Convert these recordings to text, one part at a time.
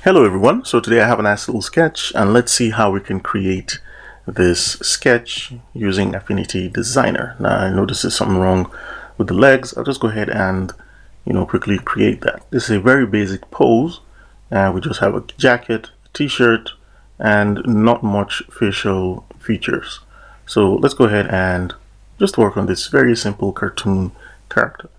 Hello everyone, so today I have a nice little sketch and let's see how we can create this sketch using Affinity Designer. Now I notice there's something wrong with the legs. I'll just go ahead and quickly create that. This is a very basic pose and we just have a jacket, t-shirt, and not much facial features. So let's go ahead and just work on this very simple cartoon character.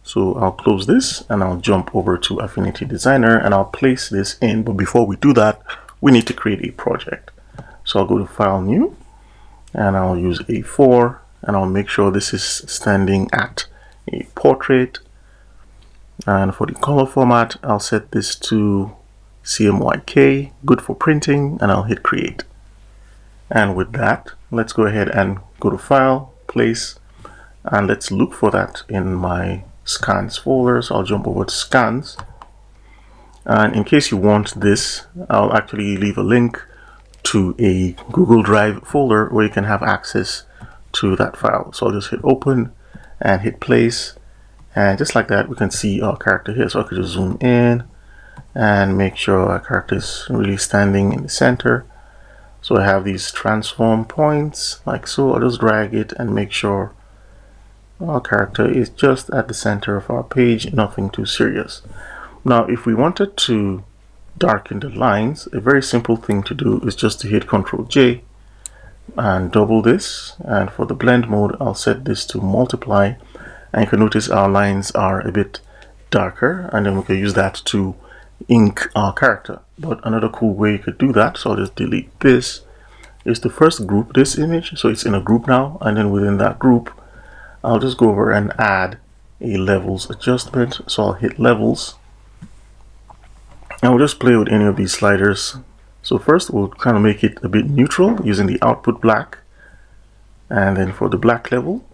So I'll close this and I'll jump over to Affinity Designer and I'll place this in. But before we do that, we need to create a project. So I'll go to File, New, and I'll use A4 and I'll make sure this is standing at a portrait. And for the color format, I'll set this to CMYK, good for printing, and I'll hit Create. And with that, let's go ahead and go to File, Place, and let's look for that in my Scans folder. So I'll jump over to Scans, and in case you want this, I'll actually leave a link to a Google Drive folder where you can have access to that file. So I'll just hit Open and hit Place, and just like that we can see our character here. So I could just zoom in and make sure our character is really standing in the center. So I have these transform points like so. I'll just drag it and make sure our character is just at the center of our page, nothing too serious. Now if we wanted to darken the lines, a very simple thing to do is just to hit Ctrl J and double this, and for the blend mode I'll set this to multiply, and you can notice our lines are a bit darker, and then we can use that to ink our character. But another cool way you could do that, so I'll just delete this, is to first group this image so it's in a group now, and then within that group I'll just go over and add a levels adjustment. So I'll hit levels and we'll just play with any of these sliders. So first we'll kind of make it a bit neutral using the output black, and then for the black level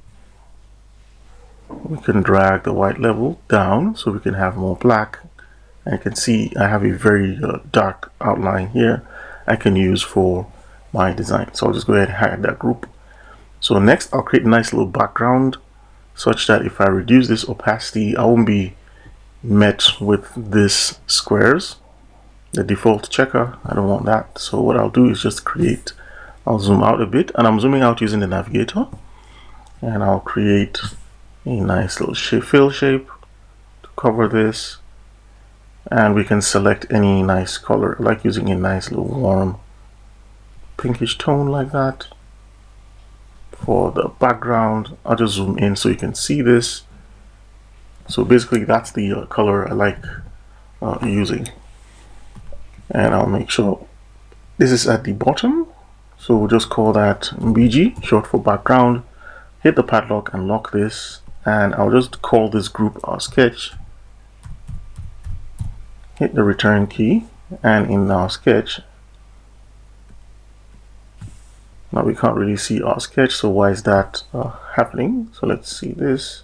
we can drag the white level down so we can have more black. And you can see I have a very dark outline here I can use for my design. So I'll just go ahead and hide that group. So next I'll create a nice little background such that if I reduce this opacity I won't be met with this squares, the default checker. I don't want that. So what I'll do is just I'll zoom out a bit, and I'm zooming out using the navigator, and I'll create a nice little fill shape to cover this, and we can select any nice color. I like using a nice little warm pinkish tone like that. For the background I'll just zoom in so you can see this. So basically that's the color I like using, and I'll make sure this is at the bottom, so we'll just call that BG, short for background. Hit the padlock and lock this, and I'll just call this group our sketch. Hit the return key, and in our sketch, now we can't really see our sketch, so why is that happening? So let's see this.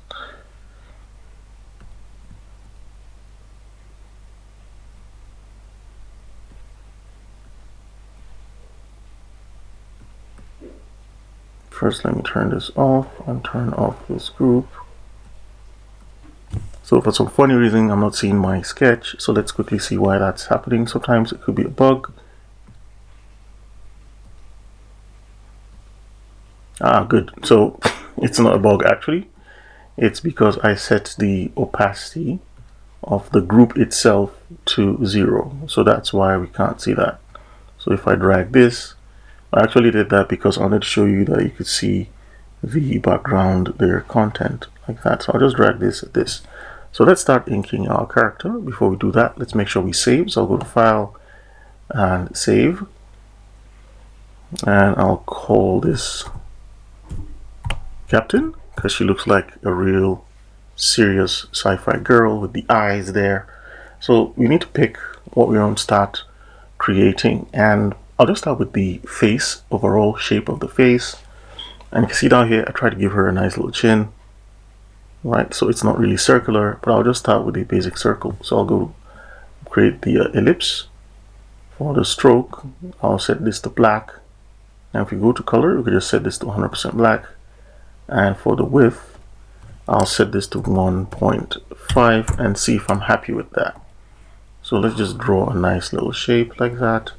First let me turn this off and turn off this group. So for some funny reason I'm not seeing my sketch, so let's quickly see why that's happening. Sometimes it could be a bug. Good. So it's not a bug actually. It's because I set the opacity of the group itself to 0. So that's why we can't see that. So if I drag this, I actually did that because I wanted to show you that you could see the background, their content like that. So I'll just drag this at this. So let's start inking our character. Before we do that, let's make sure we save. So I'll go to File and Save, and I'll call this Captain because she looks like a real serious sci-fi girl with the eyes there. So we need to pick what we want to start creating, and I'll just start with the face, overall shape of the face. And you can see down here I try to give her a nice little chin, right? So it's not really circular, but I'll just start with a basic circle. So I'll go create the ellipse. For the stroke I'll set this to black, and if we go to color we can just set this to 100% black. And for the width I'll set this to 1.5 and see if I'm happy with that. So let's just draw a nice little shape like that.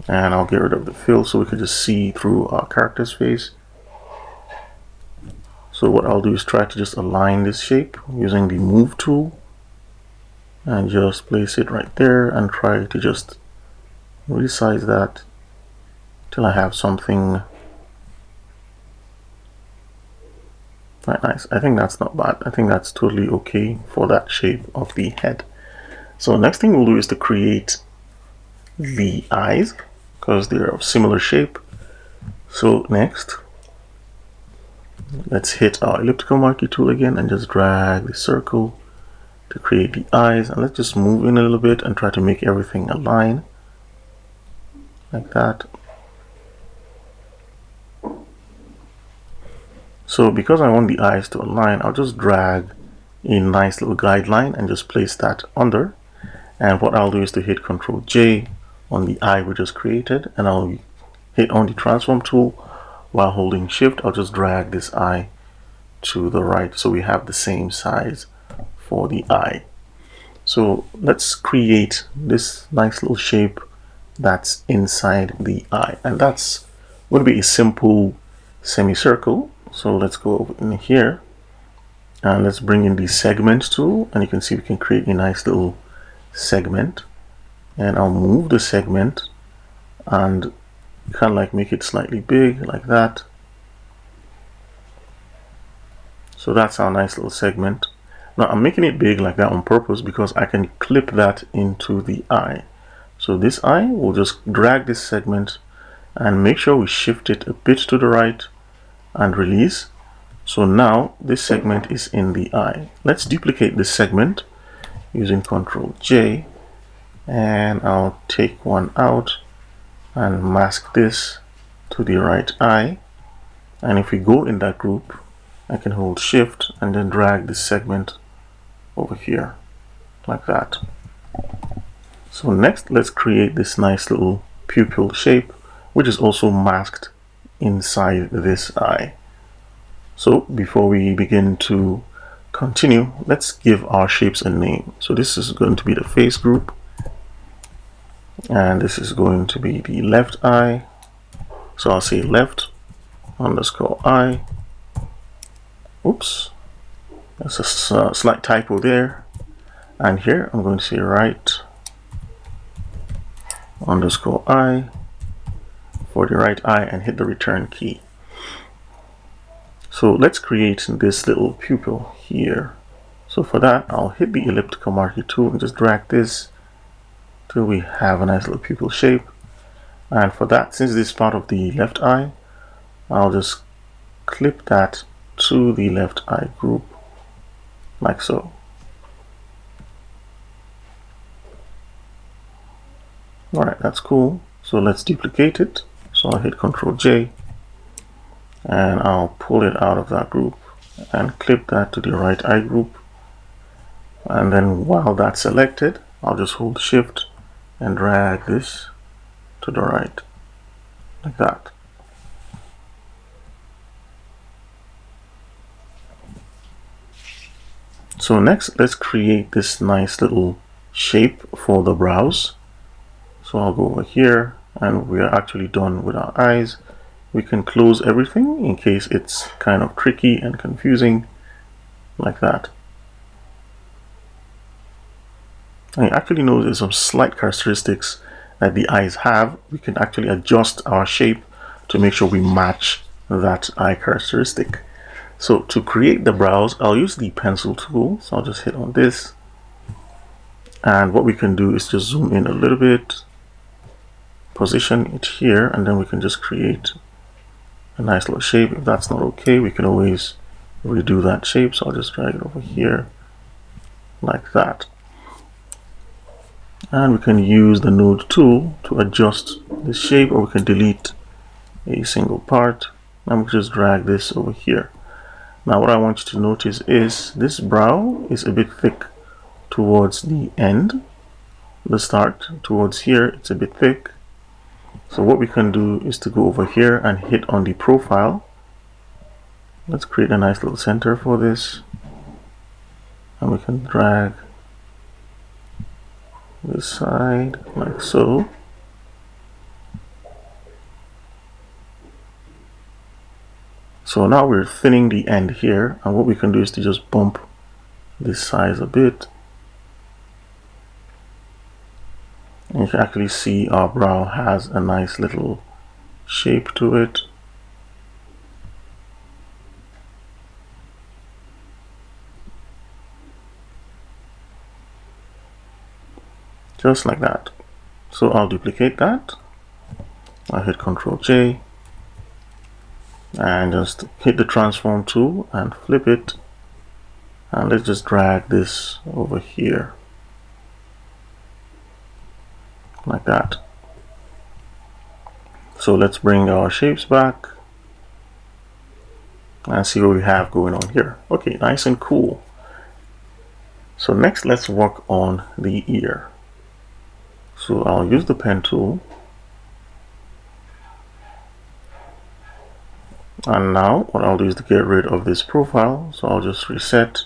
And I'll get rid of the fill so we can just see through our character's face. So what I'll do is try to just align this shape using the move tool and just place it right there and try to just resize that till I have something quite nice. I think that's not bad. I think that's totally okay for that shape of the head. So next thing we'll do is to create the eyes because they're of similar shape. So next, let's hit our elliptical marquee tool again and just drag the circle to create the eyes, and let's just move in a little bit and try to make everything align like that. So because I want the eyes to align, I'll just drag a nice little guideline and just place that under. And what I'll do is to hit Ctrl J on the eye we just created, and I'll hit on the transform tool while holding shift. I'll just drag this eye to the right so we have the same size for the eye. So let's create this nice little shape that's inside the eye, and that's going to be a simple semicircle. So let's go over in here and let's bring in the segment tool, and you can see we can create a nice little segment, and I'll move the segment and kind of like make it slightly big like that. So that's our nice little segment. Now I'm making it big like that on purpose because I can clip that into the eye. So this eye, we'll just drag this segment and make sure we shift it a bit to the right and release. So now this segment is in the eye. Let's duplicate this segment using Ctrl J, and I'll take one out and mask this to the right eye. And if we go in that group, I can hold shift and then drag this segment over here like that. So next, let's create this nice little pupil shape, which is also masked inside this eye. So before we begin to continue, let's give our shapes a name. So this is going to be the face group, and this is going to be the left eye. So I'll say left underscore eye. Oops, that's a slight typo there. And here I'm going to say right underscore eye for the right eye and hit the return key. So let's create this little pupil here. So for that, I'll hit the elliptical marquee tool and just drag this till we have a nice little pupil shape. And for that, since this is part of the left eye, I'll just clip that to the left eye group like so. Alright, that's cool. So let's duplicate it. So I'll hit Ctrl J and I'll pull it out of that group and clip that to the right eye group. And then while that's selected, I'll just hold shift and drag this to the right like that. So next, let's create this nice little shape for the brows. So I'll go over here, and we are actually done with our eyes. We can close everything in case it's kind of tricky and confusing like that. And you actually notice there's some slight characteristics that the eyes have. We can actually adjust our shape to make sure we match that eye characteristic. So to create the brows, I'll use the pencil tool. So I'll just hit on this. And what we can do is just zoom in a little bit, position it here, and then we can just create a nice little shape. If that's not okay, we can always redo that shape. So I'll just drag it over here like that. And we can use the node tool to adjust the shape, or we can delete a single part and we just drag this over here. Now what I want you to notice is this brow is a bit thick towards the end. The start towards here, it's a bit thick. So what we can do is to go over here and hit on the profile. Let's create a nice little center for this. and we can drag this side like so. So now we're thinning the end here, and what we can do is to just bump this size a bit. And you can actually see our brow has a nice little shape to it. Just like that. So I'll duplicate that. I'll hit Ctrl J and just hit the transform tool and flip it, and let's just drag this over here like that. So let's bring our shapes back and see what we have going on here. Okay, nice and cool. So next let's work on the ear. So I'll use the pen tool, and now what I'll do is to get rid of this profile. So I'll just reset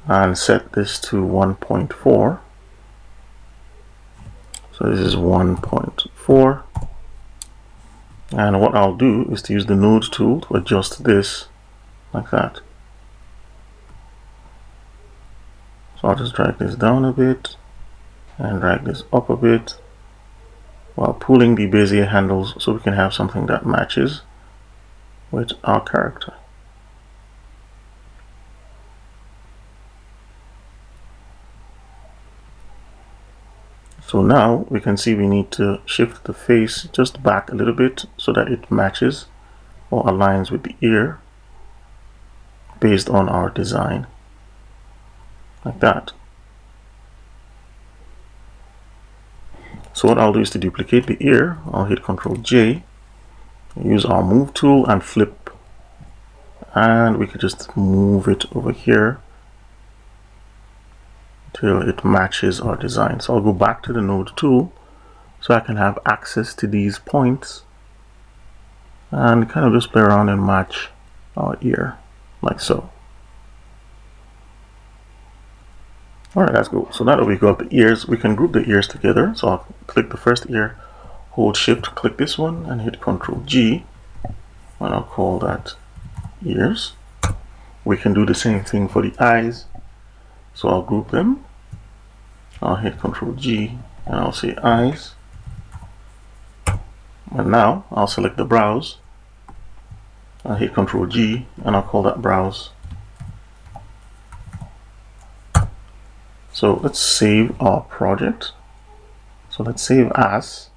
and set this to 1.4. So this is 1.4, and what I'll do is to use the node tool to adjust this like that. So I'll just drag this down a bit and drag this up a bit while pulling the Bezier handles so we can have something that matches with our character. So now we can see we need to shift the face just back a little bit so that it matches or aligns with the ear based on our design, like that. So what I'll do is to duplicate the ear. I'll hit Ctrl J, use our move tool and flip, and we could just move it over here till it matches our design. So I'll go back to the node tool so I can have access to these points and kind of just play around and match our ear like so. Alright, that's cool. So now that we've got the ears, we can group the ears together. So I'll click the first ear, hold shift, click this one and hit Ctrl G, and I'll call that ears. We can do the same thing for the eyes. So I'll group them. I'll hit Ctrl G and I'll say eyes. And now I'll select the brows. I'll hit Ctrl G and I'll call that brows. So let's save our project. So let's save as,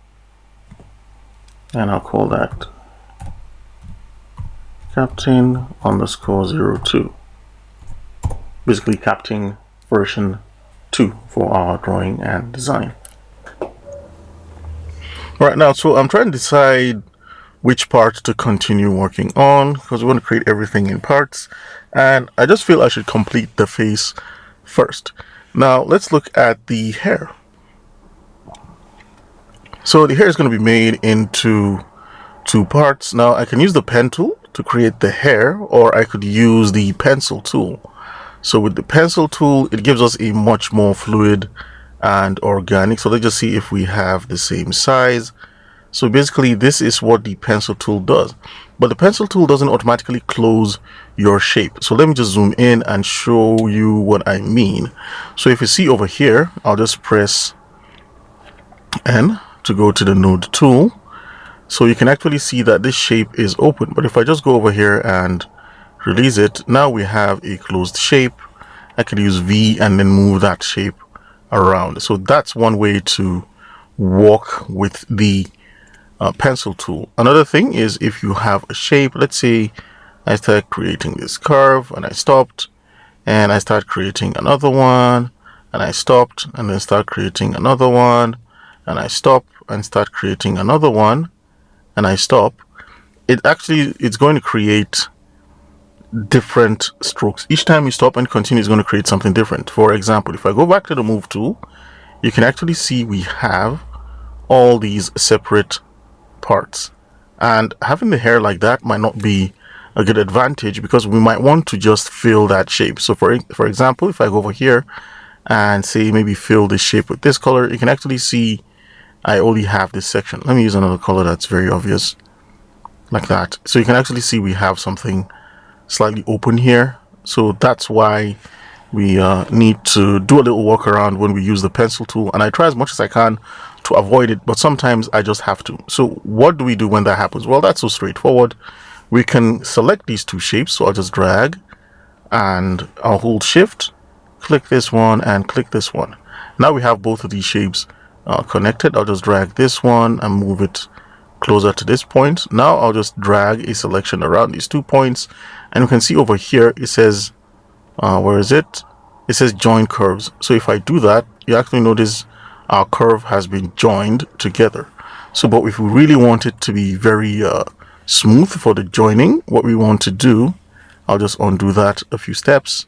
and I'll call that Captain _ 02. Basically Captain version 2 for our drawing and design. Right now, so I'm trying to decide which part to continue working on because we want to create everything in parts, and I just feel I should complete the face first. Now let's look at the hair. So the hair is going to be made into 2 parts. Now I can use the pen tool to create the hair, or I could use the pencil tool. So with the pencil tool, it gives us a much more fluid and organic. So let's just see if we have the same size. So basically this is what the pencil tool does, but the pencil tool doesn't automatically close your shape. So let me just zoom in and show you what I mean. So if you see over here, I'll just press N to go to the node tool. So you can actually see that this shape is open, but if I just go over here and release it, now we have a closed shape. I could use V and then move that shape around. So that's one way to work with the pencil tool. Another thing is if you have a shape, let's say I start creating this curve and I stopped, and I start creating another one and I stopped, and then start creating another one and I stop and start creating another one and I stop. It's going to create different strokes. Each time you stop and continue is going to create something different. For example, if I go back to the move tool, you can actually see we have all these separate parts, and having the hair like that might not be a good advantage because we might want to just fill that shape. So for example, if I go over here and say maybe fill this shape with this color, you can actually see I only have this section. Let me use another color that's very obvious, like that. So you can actually see we have something slightly open here. So that's why we need to do a little workaround when we use the pencil tool, and I try as much as I can to avoid it, but sometimes I just have to. So what do we do when that happens? Well, that's so straightforward. We can select these two shapes. So I'll just drag and I'll hold shift, click this one and click this one. Now we have both of these shapes connected. I'll just drag this one and move it closer to this point. Now I'll just drag a selection around these 2 points, and you can see over here it says where is it? It says join curves. So if I do that, you actually notice our curve has been joined together. So but if we really want it to be very smooth for the joining, what we want to do, I'll just undo that a few steps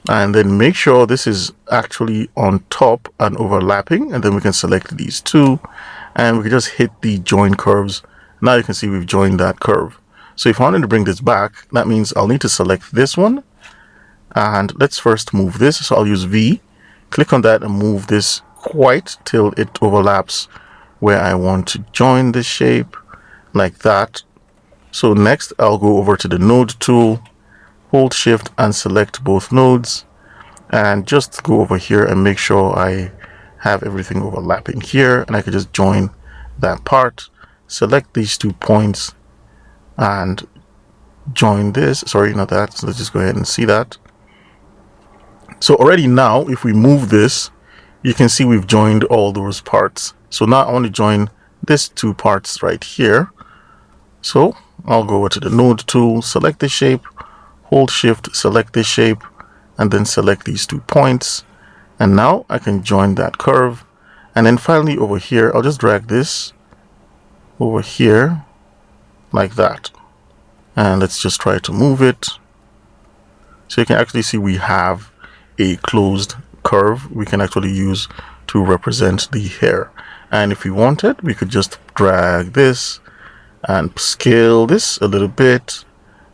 and then make sure this is actually on top and overlapping, and then we can select these two and we can just hit the join curves. Now you can see we've joined that curve. So if I wanted to bring this back, that means I'll need to select this one, and let's first move this. So I'll use V, click on that and move this quite till it overlaps where I want to join this shape, like that. So next I'll go over to the node tool, hold shift and select both nodes, and just go over here and make sure I have everything overlapping here, and I can just join that part, select these 2 points and join this. Sorry, not that. So let's just go ahead and see that. So already now if we move this, you can see we've joined all those parts. So now I want to join these 2 parts right here. So I'll go over to the node tool, select the shape, hold shift, select this shape, and then select these 2 points. And now I can join that curve. And then finally over here, I'll just drag this over here like that. And let's just try to move it. So you can actually see we have a closed curve we can actually use to represent the hair. And if we wanted, we could just drag this and scale this a little bit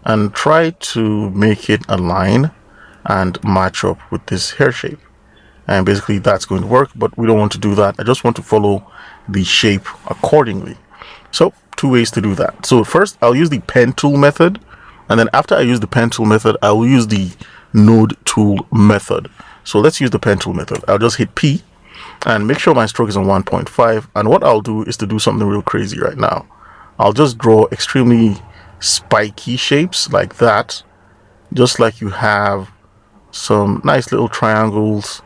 and try to make it align and match up with this hair shape. And basically that's going to work, but we don't want to do that. I just want to follow the shape accordingly. So 2 ways to do that. So first I'll use the pen tool method, and then after I use the pen tool method, I will use the node tool method. So let's use the pen tool method. I'll just hit P and make sure my stroke is on 1.5. And what I'll do is to do something real crazy right now. I'll just draw extremely spiky shapes like that, just like you have some nice little triangles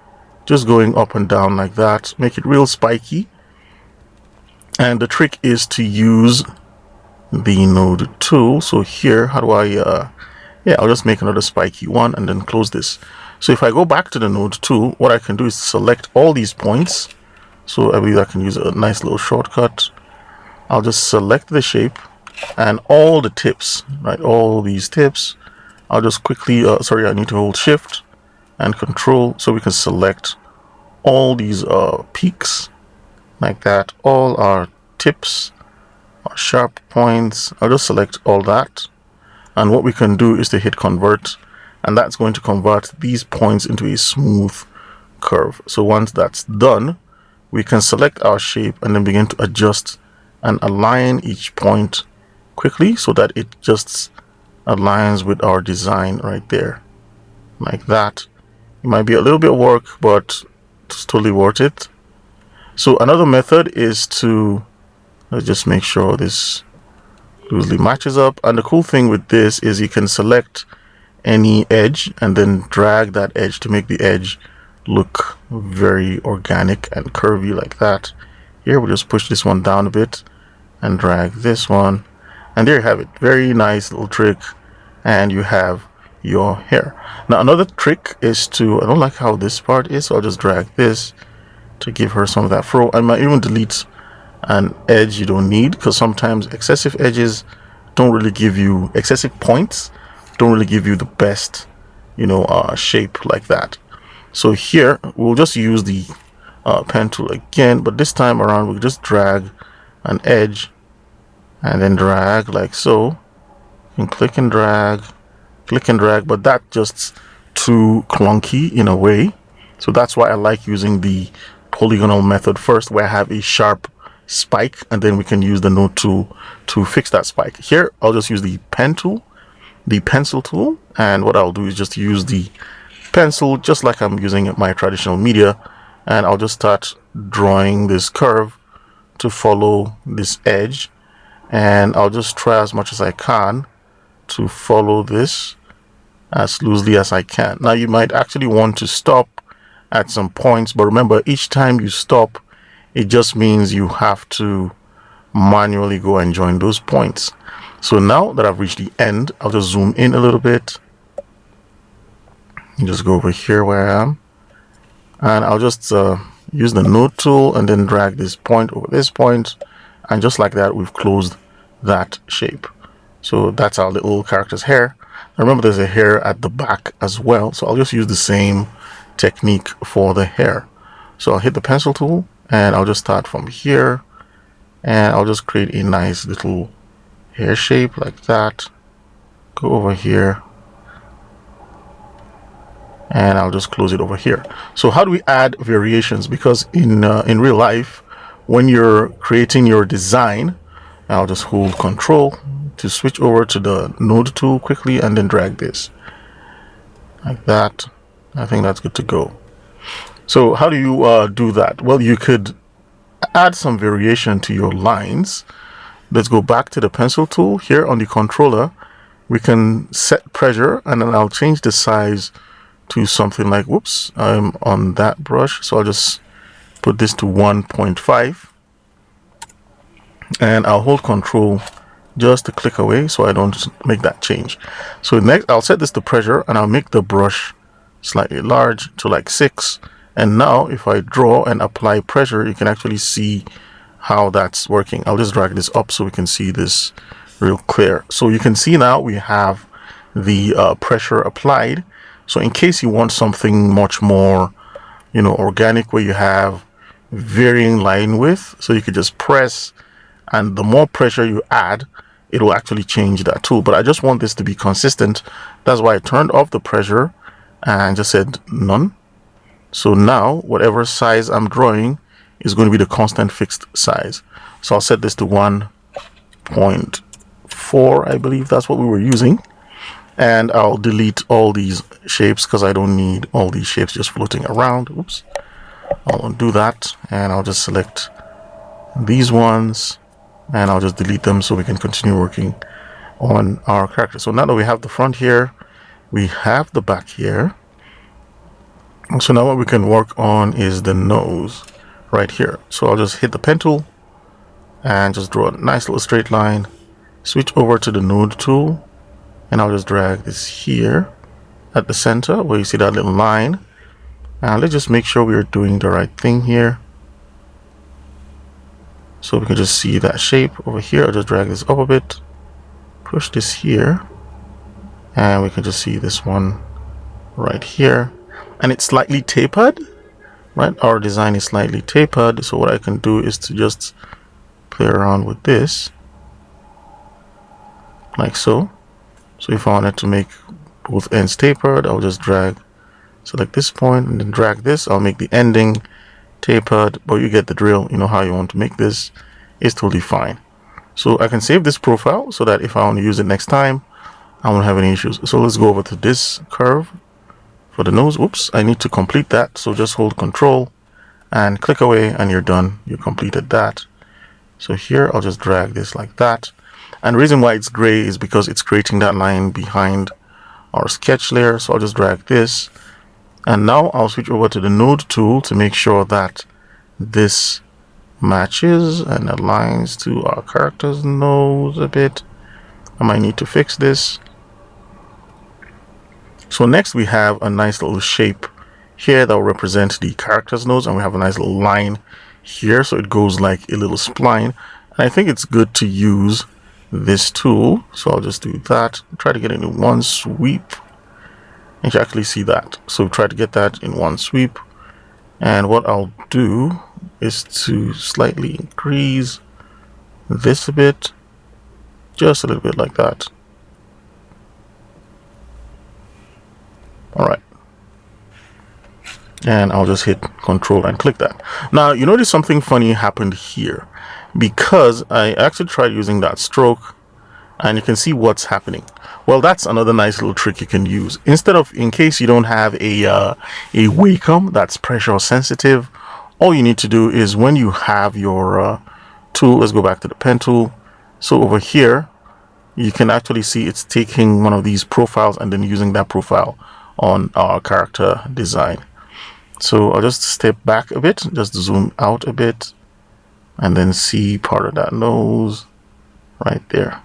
just going up and down like that. Make it real spiky. And the trick is to use the node tool. So here, how do I yeah, I'll just make another spiky one and then close this. So if I go back to the node tool, what I can do is select all these points. So I believe I can use a nice little shortcut. I'll just select the shape and all the tips, right? All these tips. I'll just quickly, sorry, I need to hold shift and control so we can select all these peaks like that. All our tips, our sharp points. I'll just select all that. And what we can do is to hit convert, and that's going to convert these points into a smooth curve. So once that's done, we can select our shape and then begin to adjust and align each point quickly so that it just aligns with our design right there, like that. It might be a little bit of work, but it's totally worth it. So another method is to, let's just make sure this loosely matches up. And the cool thing with this is you can select any edge and then drag that edge to make the edge look very organic and curvy like that. Here we'll just push this one down a bit and drag this one, and there you have it. Very nice little trick, and you have your hair. Now another trick is to, I don't like how this part is, so I'll just drag this to give her some of that fro. I might even delete an edge you don't need, because sometimes excessive edges don't really give you, excessive points don't really give you the best, you know, shape like that. So here we'll just use the pen tool again, but this time around we'll just drag an edge and then drag like so, and click and drag, but that's just too clunky in a way. So that's why I like using the polygonal method first, where I have a sharp spike, and then we can use the node tool to fix that spike. Here I'll just use the pencil tool, and what I'll do is just use the pencil just like I'm using my traditional media, and I'll just start drawing this curve to follow this edge, and I'll just try as much as I can to follow this as loosely as I can. Now you might actually want to stop at some points, but remember, each time you stop, it just means you have to manually go and join those points. So now that I've reached the end, I'll just zoom in a little bit and just go over here where I am, and I'll just use the node tool and then drag this point over this point, and just like that, we've closed that shape. So that's our little character's hair. Remember, there's a hair at the back as well, so I'll just use the same technique for the hair. So I'll hit the pencil tool, and I'll just start from here, and I'll just create a nice little hair shape like that. Go over here, and I'll just close it over here. So how do we add variations? Because in real life, when you're creating your design, I'll just hold Control to switch over to the node tool quickly, and then drag this like that. I think that's good to go. So how do you do that? Well, you could add some variation to your lines. Let's go back to the pencil tool. Here on the controller, we can set pressure, and then I'll change the size to something like, whoops, I'm on that brush, so I'll just put this to 1.5, and I'll hold Control just to click away so I don't make that change. So next I'll set this to pressure, and I'll make the brush slightly large to like 6, and now if I draw and apply pressure, you can actually see how that's working. I'll just drag this up so we can see this real clear. So you can see now we have the pressure applied. So in case you want something much more, organic, where you have varying line width, so you could just press, and the more pressure you add, it will actually change that too. But I just want this to be consistent. That's why I turned off the pressure and just said none. So now whatever size I'm drawing is going to be the constant fixed size. So I'll set this to 1.4, I believe that's what we were using. And I'll delete all these shapes because I don't need all these shapes just floating around. Oops. I'll undo that, and I'll just select these ones, and I'll just delete them so we can continue working on our character. So now that we have the front here, we have the back here. So now what we can work on is the nose right here. So I'll just hit the pen tool and just draw a nice little straight line, switch over to the node tool, and I'll just drag this here at the center where you see that little line. And let's just make sure we are doing the right thing here. So we can just see that shape over here. I'll just drag this up a bit, push this here, and we can just see this one right here. And it's slightly tapered, right? Our design is slightly tapered. So what I can do is to just play around with this like so. So if I wanted to make both ends tapered, I'll just select this point and then drag this. I'll make the ending tapered, but you get the drill. You know how you want to make this. It's totally fine. So I can save this profile so that if I want to use it next time, I won't have any issues. So let's go over to this curve for the nose. Whoops, I need to complete that. So just hold Control and click away, and you're done. You completed that. So here I'll just drag this like that. And the reason why it's gray is because it's creating that line behind our sketch layer. So I'll just drag this, and now I'll switch over to the node tool to make sure that this matches and aligns to our character's nose a bit. I might need to fix this. So next we have a nice little shape here that will represent the character's nose, and we have a nice little line here, so it goes like a little spline. And I think it's good to use this tool, so I'll just do that. Try to get it in one sweep, and you actually see that. So try to get that in one sweep, and what I'll do is to slightly increase this a bit, just a little bit like that. All right. And I'll just hit Control and click that. Now, you notice something funny happened here because I actually tried using that stroke, and you can see what's happening. Well, that's another nice little trick you can use. Instead of, in case you don't have a Wacom that's pressure sensitive, all you need to do is when you have your tool, let's go back to the pen tool. So over here, you can actually see it's taking one of these profiles and then using that profile on our character design. So I'll just step back a bit, just zoom out a bit, and then see part of that nose right there.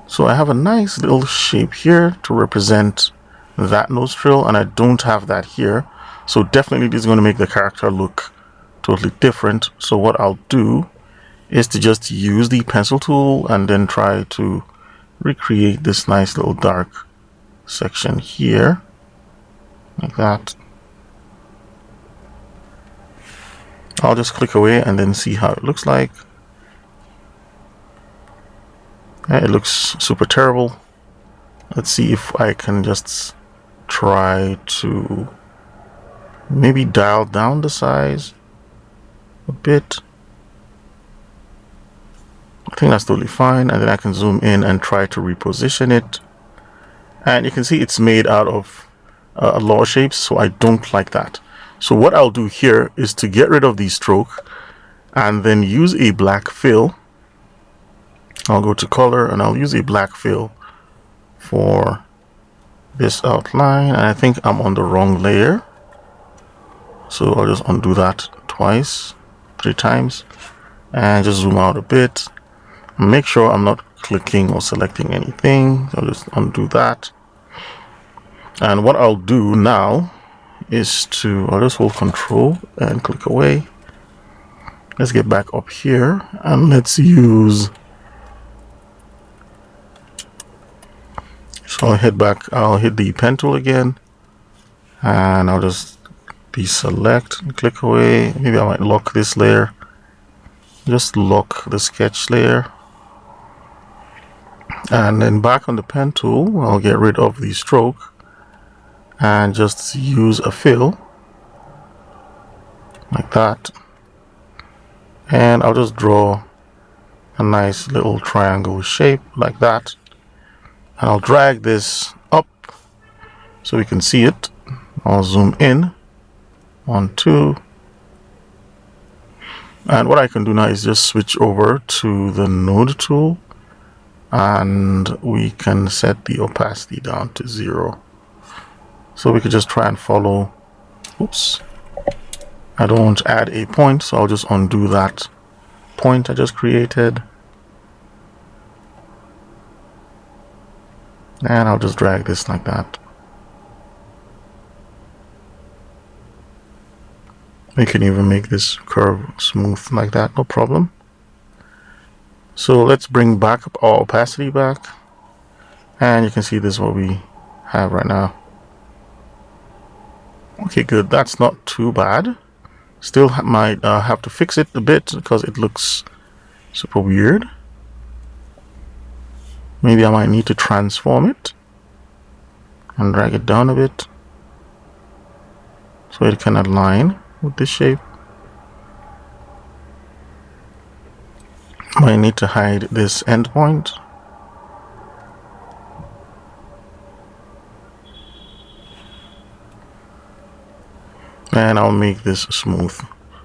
So I have a nice little shape here to represent that nostril, and I don't have that here. So definitely this is going to make the character look totally different. So what I'll do is to just use the pencil tool and then try to recreate this nice little dark section here, like that. I'll just click away and then see how it looks like. Yeah, it looks super terrible. Let's see if I can just try to maybe dial down the size a bit. I think that's totally fine, and then I can zoom in and try to reposition it. And you can see it's made out of law shapes, so I don't like that. So what I'll do here is to get rid of the stroke and then use a black fill. I'll go to color and I'll use a black fill for this outline, and I think I'm on the wrong layer, so I'll just undo that twice, 3 times, and just zoom out a bit. Make sure I'm not clicking or selecting anything. I'll just undo that. And what I'll do now is I'll just hold Control and click away. Let's get back up here and let's use, so I'll head back, I'll hit the pen tool again, and I'll just deselect and click away. Maybe I might lock this layer, just lock the sketch layer. And then back on the pen tool, I'll get rid of the stroke and just use a fill like that. And I'll just draw a nice little triangle shape like that. And I'll drag this up so we can see it. I'll zoom in, 1, 2. And what I can do now is just switch over to the node tool, and we can set the opacity down to 0. So we could just try and follow. Oops. I don't want to add a point, so I'll just undo that point I just created. And I'll just drag this like that. We can even make this curve smooth like that, no problem. So let's bring back up our opacity back, and you can see this is what we have right now. Okay, good. That's not too bad. Still might have to fix it a bit because it looks super weird. Maybe I might need to transform it and drag it down a bit so it can align with this shape. Might need to hide this endpoint. And I'll make this smooth.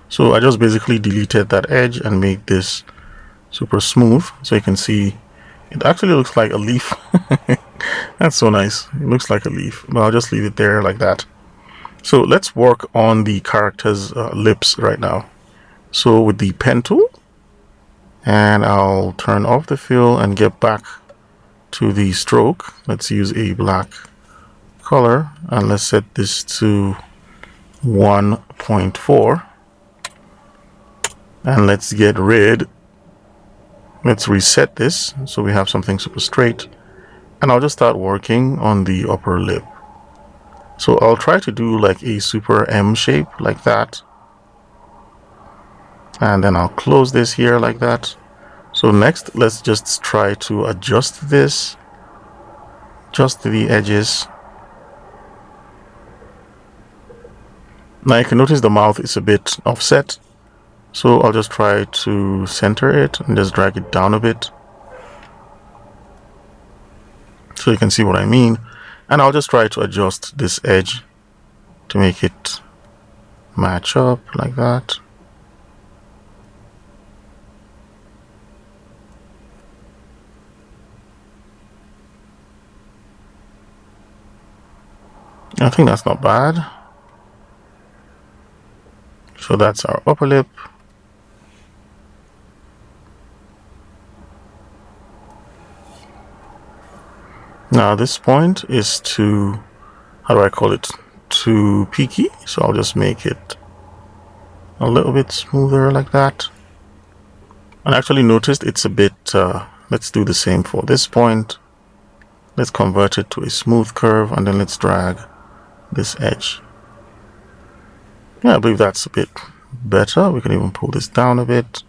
So I just basically deleted that edge and made this super smooth, so you can see it actually looks like a leaf. That's so nice. It looks like a leaf, but I'll just leave it there like that. So let's work on the character's lips right now. So with the pen tool, and I'll turn off the fill and get back to the stroke. Let's use a black color and let's set this to 1.4, and let's reset this so we have something super straight, and I'll just start working on the upper lip. So I'll try to do like a super M shape like that, and then I'll close this here like that. So next, let's just try to adjust this just the edges. Now you can notice the mouth is a bit offset, so I'll just try to center it and just drag it down a bit so you can see what I mean. And I'll just try to adjust this edge to make it match up like that. I think that's not bad. So that's our upper lip. Now this point is too, how do I call it, too peaky, so I'll just make it a little bit smoother like that. And I actually noticed it's a bit, let's do the same for this point. Let's convert it to a smooth curve, and then let's drag this edge. Yeah, I believe that's a bit better. We can even pull this down a bit.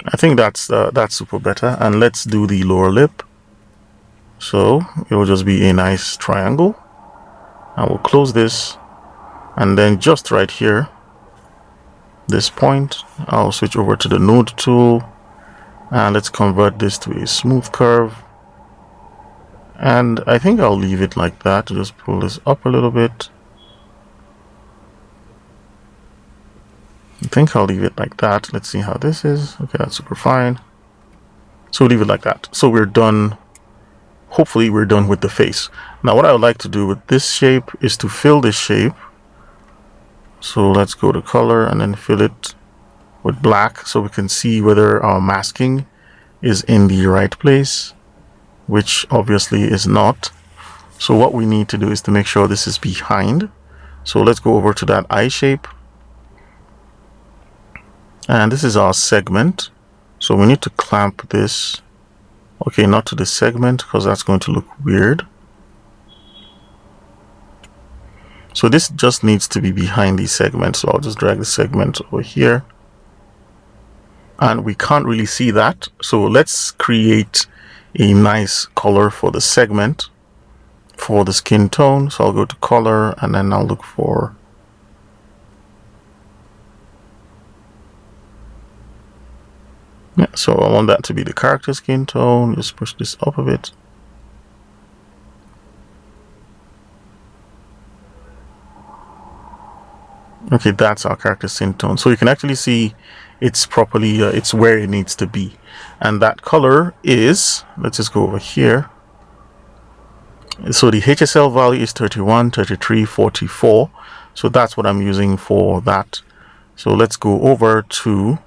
I think that's super better. And let's do the lower lip. So it will just be a nice triangle. I will close this, and then just right here, this point, I'll switch over to the node tool, and let's convert this to a smooth curve. And I think I'll leave it like that. Just pull this up a little bit. I think I'll leave it like that. Let's see how this is. Okay, that's super fine. So we'll leave it like that. So we're done. Hopefully we're done with the face. Now what I would like to do with this shape is to fill this shape. So let's go to color and then fill it with black so we can see whether our masking is in the right place, which obviously is not. So what we need to do is to make sure this is behind. So let's go over to that eye shape. And this is our segment. So we need to clamp this. Okay, not to the segment because that's going to look weird. So this just needs to be behind the segment. So I'll just drag the segment over here. And we can't really see that. So let's create a nice color for the segment for the skin tone. So I'll go to color and then I'll look for so I want that to be the character skin tone. Just push this up a bit. Okay, that's our character skin tone. So you can actually see it's properly, it's where it needs to be. And that color is, let's just go over here. So the HSL value is 31, 33, 44. So that's what I'm using for that. So let's go over to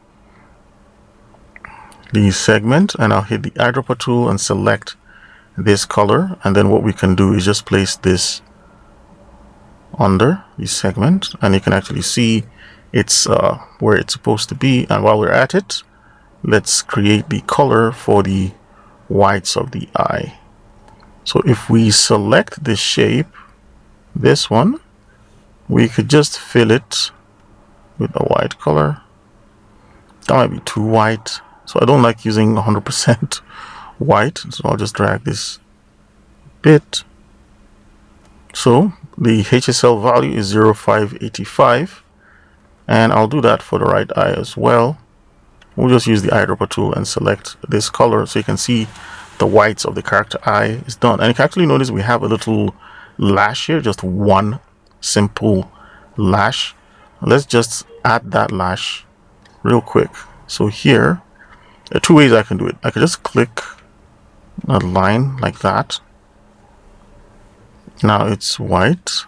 the segment and I'll hit the eyedropper tool and select this color. And then what we can do is just place this under the segment and you can actually see it's where it's supposed to be. And while we're at it, let's create the color for the whites of the eye. So if we select this shape, this one, we could just fill it with a white color. That might be too white, so I don't like using 100% white, so I'll just drag this bit. So the HSL value is 0585, and I'll do that for the right eye as well. We'll just use the eyedropper tool and select this color so you can see the whites of the character eye is done. And you can actually notice we have a little lash here, just one simple lash. Let's just add that lash real quick. So here, there are two ways I can do it. I can just click a line like that. Now it's white.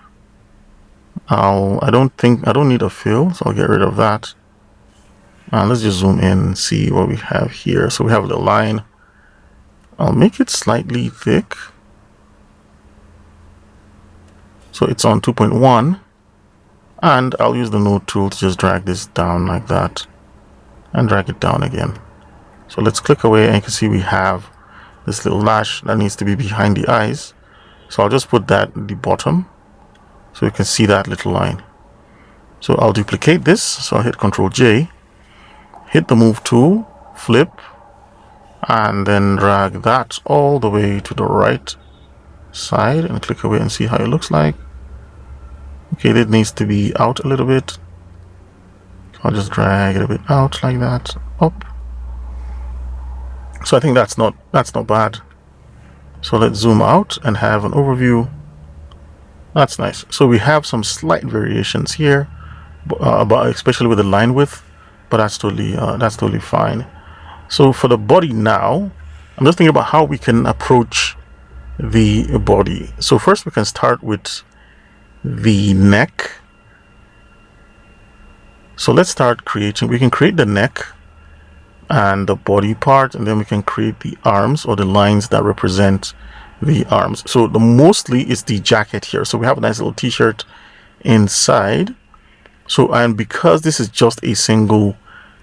I don't need a fill, so I'll get rid of that. And let's just zoom in and see what we have here. So we have the line. I'll make it slightly thick. So it's on 2.1. And I'll use the node tool to just drag this down like that. And drag it down again. So let's click away and you can see we have this little lash that needs to be behind the eyes. So I'll just put that at the bottom so you can see that little line. So I'll duplicate this. So I'll hit Ctrl J, hit the move tool, flip, and then drag that all the way to the right side and click away and see how it looks like. Okay, it needs to be out a little bit. I'll just drag it a bit out like that, up. So I think that's not bad. So let's zoom out and have an overview. That's nice. So we have some slight variations here, but especially with the line width, but that's totally fine. So for the body now, I'm just thinking about how we can approach the body. So first we can start with the neck. So let's start creating. We can create the neck and the body part, and then we can create the arms or the lines that represent the arms. So the mostly is the jacket here. So we have a nice little t-shirt inside. So, and because this is just a single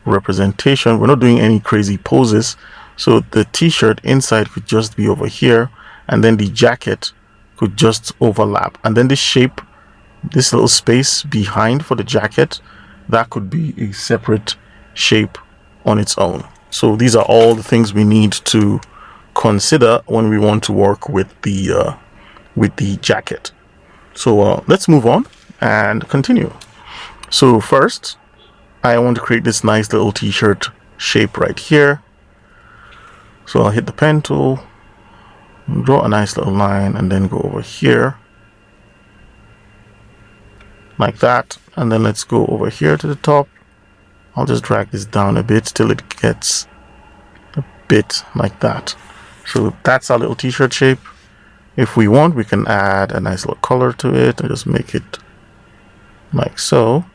representation, we're not doing any crazy poses. So the t-shirt inside could just be over here, and then the jacket could just overlap, and then this shape, this little space behind for the jacket, that could be a separate shape on its own. So these are all the things we need to consider when we want to work with the jacket. So let's move on and continue. So first, I want to create this nice little t-shirt shape right here. So I'll hit the pen tool, draw a nice little line, and then go over here like that. And then let's go over here to the top. I'll just drag this down a bit till it gets a bit like that. So that's our little t-shirt shape. If we want, we can add a nice little color to it and just make it like so.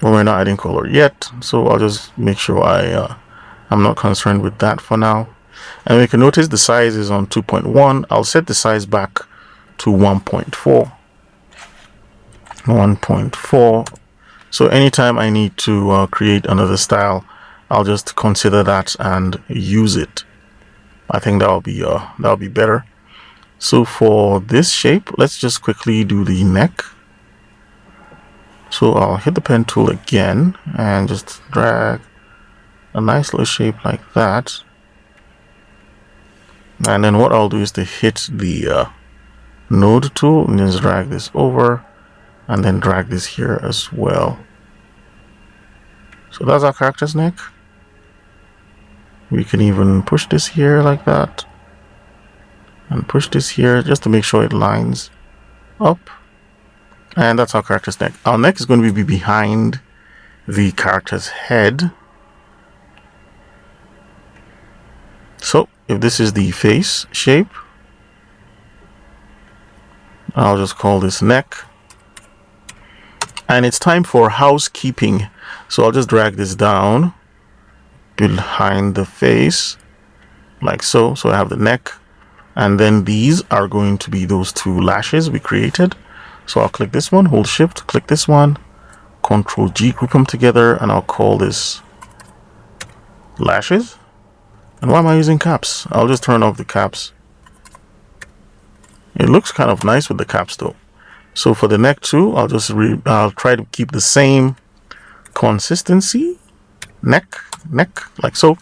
Well, we're not adding color yet, so I'll just make sure I'm not concerned with that for now. And we can notice the size is on 2.1. I'll set the size back to 1.4. 1.4. So anytime I need to create another style, I'll just consider that and use it. I think that'll be better. So for this shape, let's just quickly do the neck. So I'll hit the pen tool again and just drag a nice little shape like that. And then what I'll do is to hit the node tool and just drag this over and then drag this here as well. So that's our character's neck. We can even push this here like that and push this here just to make sure it lines up. And that's our character's neck. Our neck is going to be behind the character's head. So if this is the face shape, I'll just call this neck. And it's time for housekeeping. So I'll just drag this down behind the face like so. So I have the neck, and then these are going to be those two lashes we created. So I'll click this one, hold shift, click this one, Control G, group them together, and I'll call this lashes. And why am I using caps? I'll just turn off the caps. It looks kind of nice with the caps though. So for the neck too, I'll try to keep the same consistency. Neck, like so.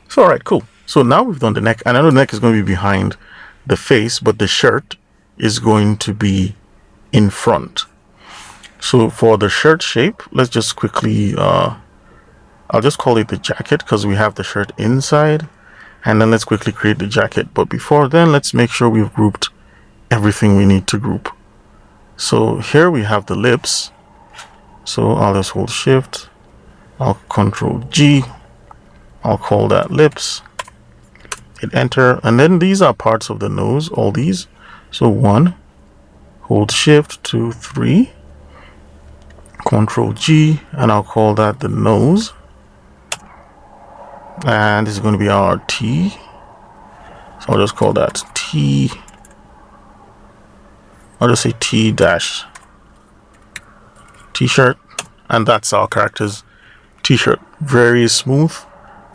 So all right, cool. So now we've done the neck, and I know the neck is going to be behind the face, but the shirt is going to be in front. So for the shirt shape, let's just quickly I'll just call it the jacket because we have the shirt inside, and then let's quickly create the jacket. But before then, let's make sure we've grouped everything we need to group. So here we have the lips. So I'll just hold shift, I'll Control G, I'll call that lips, hit enter, and then these are parts of the nose, all these. So 1, hold shift, 2, 3, Control G, and I'll call that the nose. And this is going to be our T. So I'll just call that T. I'll just say T dash t-shirt, and that's our character's t-shirt. Very smooth,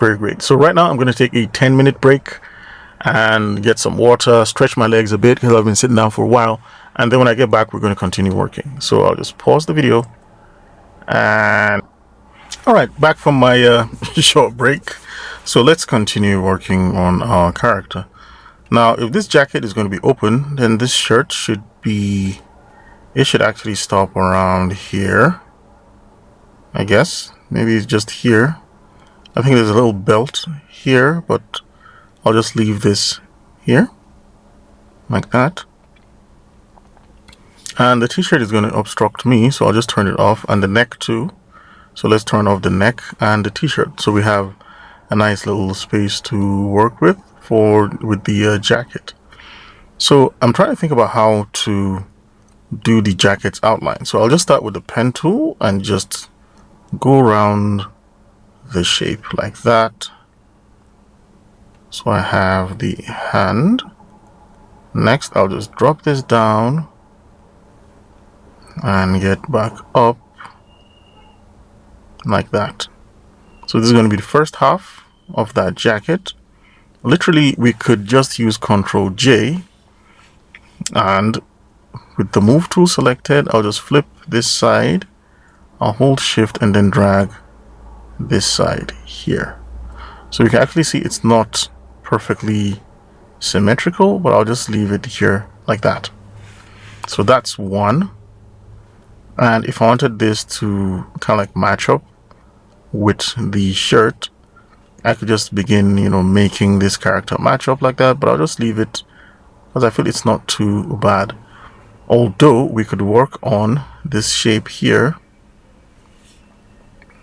very great. So right now I'm going to take a 10-minute break and get some water, stretch my legs a bit because I've been sitting down for a while, and then when I get back we're going to continue working. So I'll just pause the video. And all right, back from my short break. So let's continue working on our character. Now, if this jacket is going to be open, then this shirt should be, it should actually stop around here. I guess maybe it's just here. I think there's a little belt here, but I'll just leave this here like that. And the t-shirt is going to obstruct me, so I'll just turn it off, and the neck too. So let's turn off the neck and the t-shirt, so we have a nice little space to work with with the jacket. So I'm trying to think about how to do the jacket's outline. So I'll just start with the pen tool and just go around the shape like that. So I have the hand. Next, I'll just drop this down and get back up like that. So this is going to be the first half of that jacket. Literally, we could just use Ctrl J, and with the move tool selected, I'll just flip this side. I'll hold shift and then drag this side here. So you can actually see it's not perfectly symmetrical, but I'll just leave it here like that. So that's one. And if I wanted this to kind of like match up with the shirt, I could just begin, making this character match up like that, but I'll just leave it because I feel it's not too bad. Although we could work on this shape here.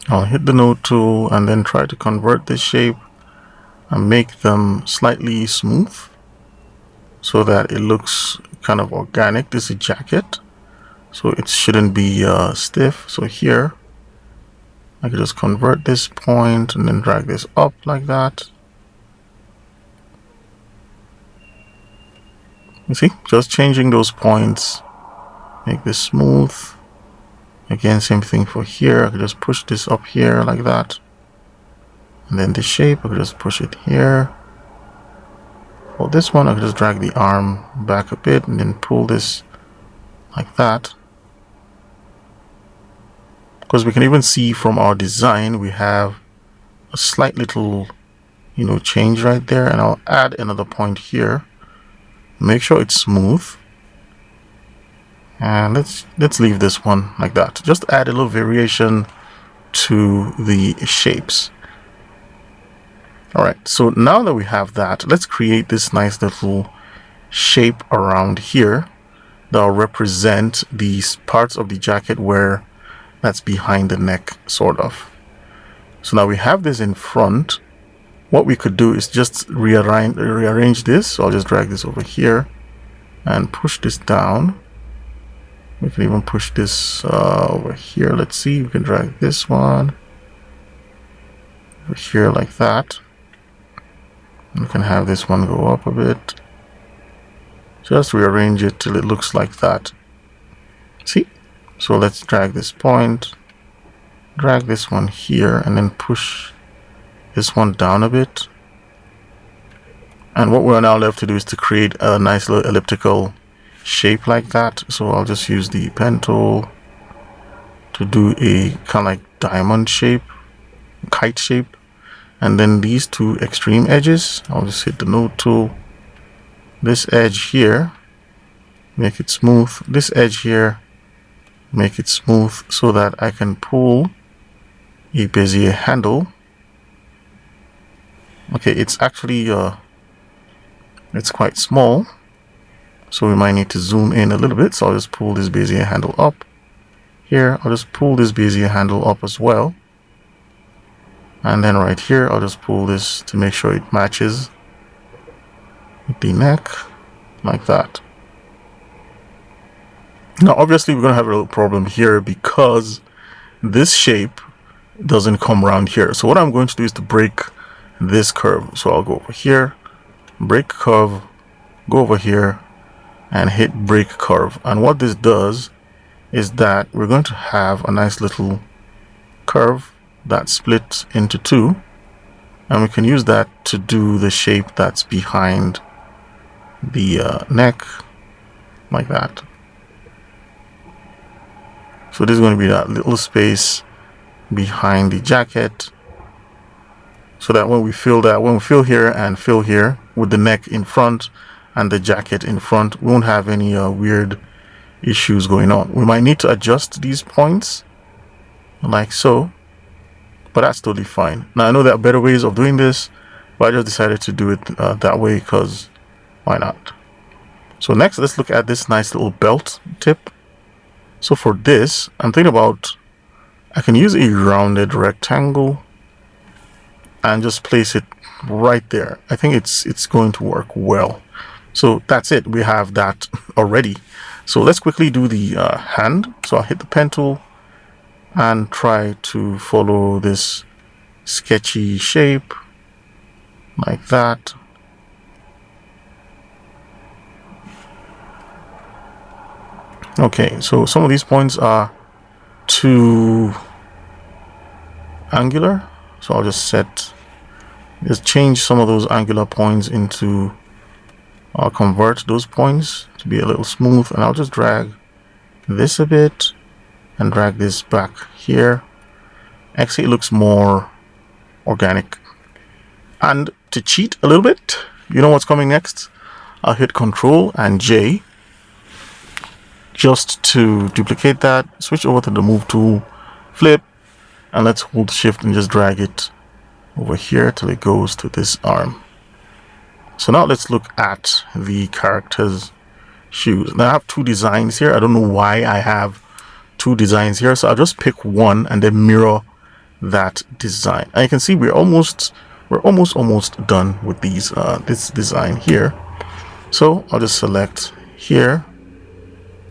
I'll hit the node tool and then try to convert this shape and make them slightly smooth so that it looks kind of organic. This is a jacket, so it shouldn't be stiff. So here I could just convert this point and then drag this up like that. You see, just changing those points, make this smooth. Again, same thing for here. I could just push this up here like that. And then this shape, I could just push it here. For this one, I could just drag the arm back a bit and then pull this like that. Because we can even see from our design, we have a slight little, change right there. And I'll add another point here. Make sure it's smooth. And let's leave this one like that. Just add a little variation to the shapes. All right, so now that we have that, let's create this nice little shape around here that will represent these parts of the jacket where that's behind the neck, sort of. So now we have this in front. What we could do is just rearrange this. So I'll just drag this over here and push this down. We can even push this over here. Let's see, we can drag this one over here like that. We can have this one go up a bit. Just rearrange it till it looks like that. See? So let's drag this point, drag this one here, and then push this one down a bit. And what we're now left to do is to create a nice little elliptical shape like that. So I'll just use the pen tool to do a kind of like diamond shape, kite shape. And then these two extreme edges, I'll just hit the node tool. This edge here, make it smooth. This edge here, make it smooth so that I can pull a Bezier handle. Okay, it's actually it's quite small, so we might need to zoom in a little bit. So I'll just pull this Bezier handle up. Here, I'll just pull this Bezier handle up as well. And then right here, I'll just pull this to make sure it matches with the neck, like that. Now, obviously, we're going to have a little problem here because this shape doesn't come around here. So what I'm going to do is to break this curve. So I'll go over here, break curve, go over here, and hit break curve. And what this does is that we're going to have a nice little curve that splits into two. And we can use that to do the shape that's behind the neck, like that. So this is going to be that little space behind the jacket. so that when we fill here and fill here with the neck in front and the jacket in front, we won't have any weird issues going on. We might need to adjust these points like so, but that's totally fine. Now I know there are better ways of doing this, but I just decided to do it that way because why not? So next, let's look at this nice little belt tip. So for this, I'm thinking about, I can use a rounded rectangle and just place it right there. I think it's going to work well. So that's it. We have that already. So let's quickly do the hand. So I'll hit the pen tool and try to follow this sketchy shape like that. Okay, so some of these points are too angular, so I'll just change some of those angular points into, I'll convert those points to be a little smooth, and I'll just drag this a bit and drag this back here. Actually, it looks more organic. And to cheat a little bit, you know what's coming next? I'll hit Control and J just to duplicate that, switch over to the move tool, flip, and let's hold shift and just drag it over here till it goes to this arm. So now let's look at the character's shoes. Now I have two designs here. I don't know why I have two designs here, so I'll just pick one and then mirror that design. And you can see we're almost done with these this design here. So I'll just select here,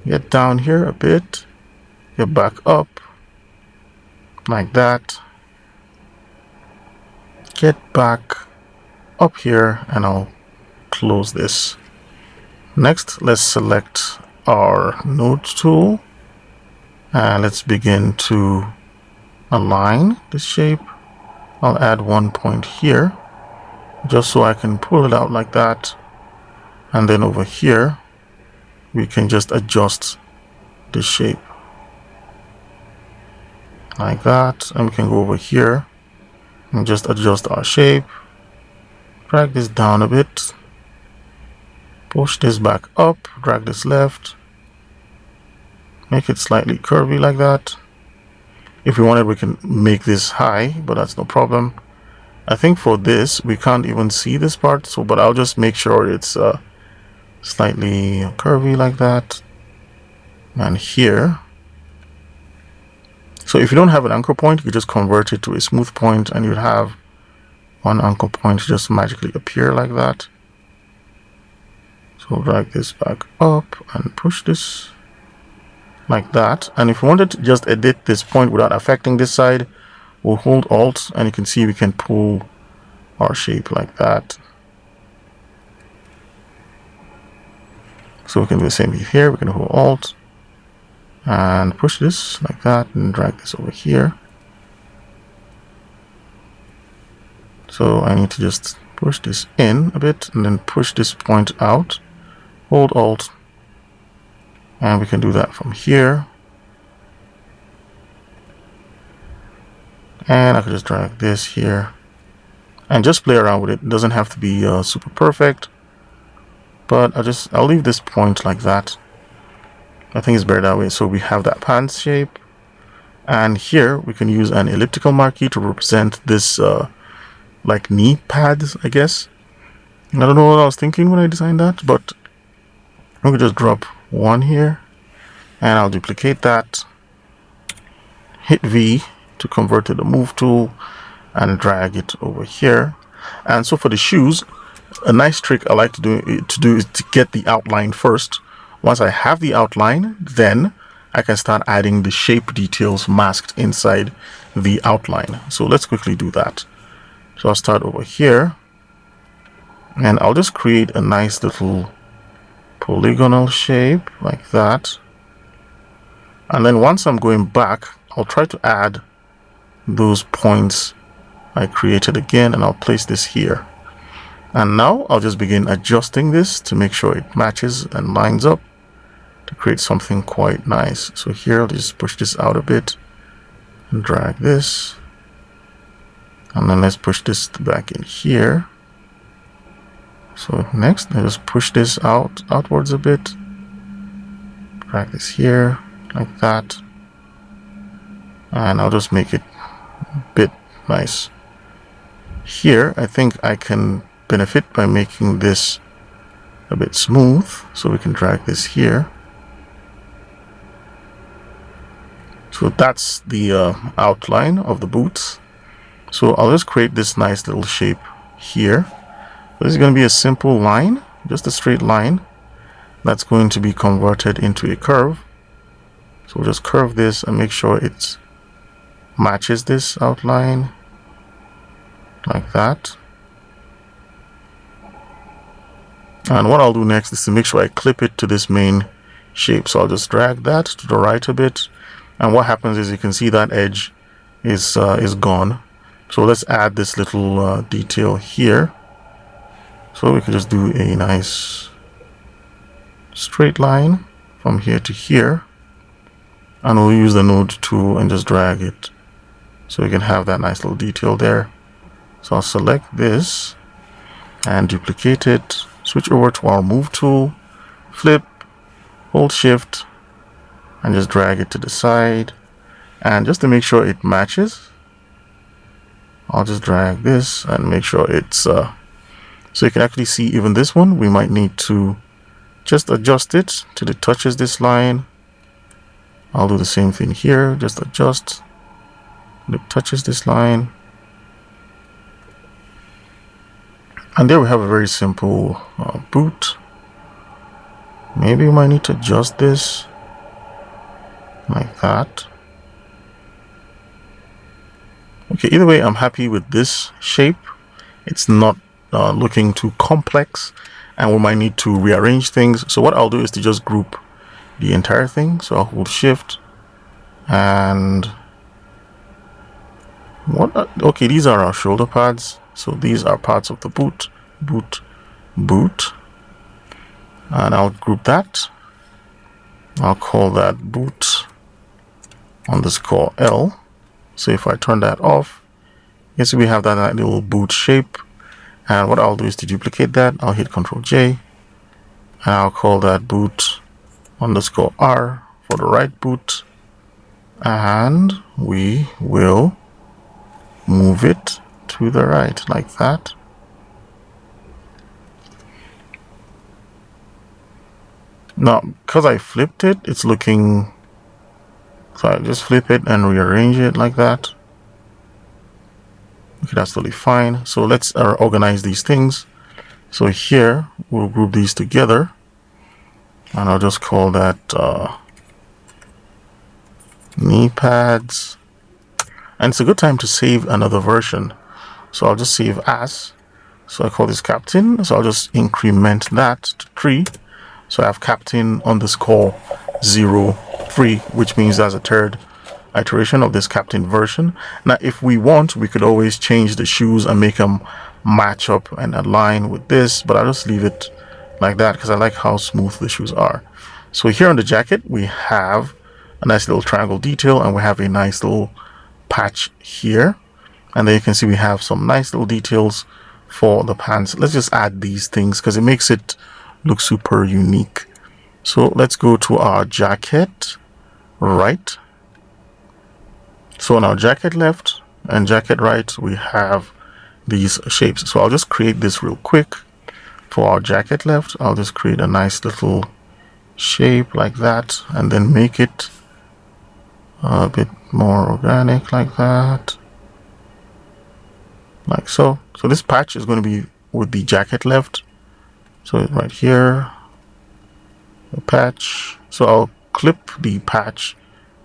get down here a bit, get back up like that, get back up here, and I'll close this. Next, let's select our node tool and let's begin to align this shape. I'll add 1 point here just so I can pull it out like that, and then over here we can just adjust the shape like that, and we can go over here and just adjust our shape, drag this down a bit, push this back up, drag this left, make it slightly curvy like that. If we wanted, we can make this high, but that's no problem. I think for this we can't even see this part, so but I'll just make sure it's slightly curvy like that. And here, so if you don't have an anchor point, you just convert it to a smooth point and you'd have one anchor point just magically appear like that. So drag this back up and push this like that. And if we wanted to just edit this point without affecting this side, we'll hold Alt, and you can see we can pull our shape like that. So we can do the same here. We can hold Alt and push this like that and drag this over here. So I need to just push this in a bit and then push this point out, hold Alt, and we can do that from here. And I can just drag this here and just play around with it. It doesn't have to be super perfect, but I'll leave this point like that. I think it's better that way. So we have that pants shape, and here we can use an elliptical marquee to represent this like knee pads, I guess. I don't know what I was thinking when I designed that, but we can just drop one here, and I'll duplicate that, hit V to convert to the move tool, and drag it over here. And so for the shoes, a nice trick I like to do is to get the outline first. Once I have the outline, then I can start adding the shape details masked inside the outline. So let's quickly do that. So I'll start over here, and I'll just create a nice little polygonal shape like that. And then once I'm going back, I'll try to add those points I created again, and I'll place this here. And now I'll just begin adjusting this to make sure it matches and lines up to create something quite nice. So here I'll just push this out a bit and drag this And then let's push this back in here. So next, let's push this outwards a bit. Drag this here, like that. And I'll just make it a bit nice. Here, I think I can benefit by making this a bit smooth. So we can drag this here. So that's the outline of the boots. So I'll just create this nice little shape here. This is going to be a simple line, just a straight line that's going to be converted into a curve. So we'll just curve this and make sure it matches this outline like that. And what I'll do next is to make sure I clip it to this main shape. So I'll just drag that to the right a bit. And what happens is you can see that edge is gone. So let's add this little detail here. So we can just do a nice straight line from here to here. And we'll use the node tool and just drag it. So we can have that nice little detail there. So I'll select this and duplicate it. Switch over to our move tool, flip, hold shift, and just drag it to the side. And just to make sure it matches, I'll just drag this and make sure it's so you can actually see even this one. We might need to just adjust it till it touches this line. I'll do the same thing here, just adjust till it touches this line. And there we have a very simple boot. Maybe we might need to adjust this like that. Okay, either way, I'm happy with this shape. It's not looking too complex, and we might need to rearrange things. So what I'll do is to just group the entire thing. So I'll hold shift and okay, these are our shoulder pads. So these are parts of the boot, boot, and I'll group that. I'll call that boot underscore L. So if I turn that off, you see we have that little boot shape. And what I'll do is to duplicate that. I'll hit Ctrl J, and I'll call that boot underscore R for the right boot. And we will move it to the right like that. Now, because I flipped it, it's looking, so I just flip it and rearrange it like that. Okay, that's totally fine. So let's organize these things. So here we'll group these together, and I'll just call that knee pads. And it's a good time to save another version. So I'll just save as. So I call this captain. So I'll just increment that to 3. So I have captain underscore 03, which means that's a third iteration of this captain version. Now, if we want, we could always change the shoes and make them match up and align with this, but I'll just leave it like that because I like how smooth the shoes are. So here on the jacket, we have a nice little triangle detail, and we have a nice little patch here. And then you can see we have some nice little details for the pants. Let's just add these things because it makes it look super unique. So let's go to our jacket right. So on our jacket left and jacket right, we have these shapes. So I'll just create this real quick. For our jacket left, I'll just create a nice little shape like that, and then make it a bit more organic like that, like so. So this patch is going to be with the jacket left. So right here, the patch. So I'll clip the patch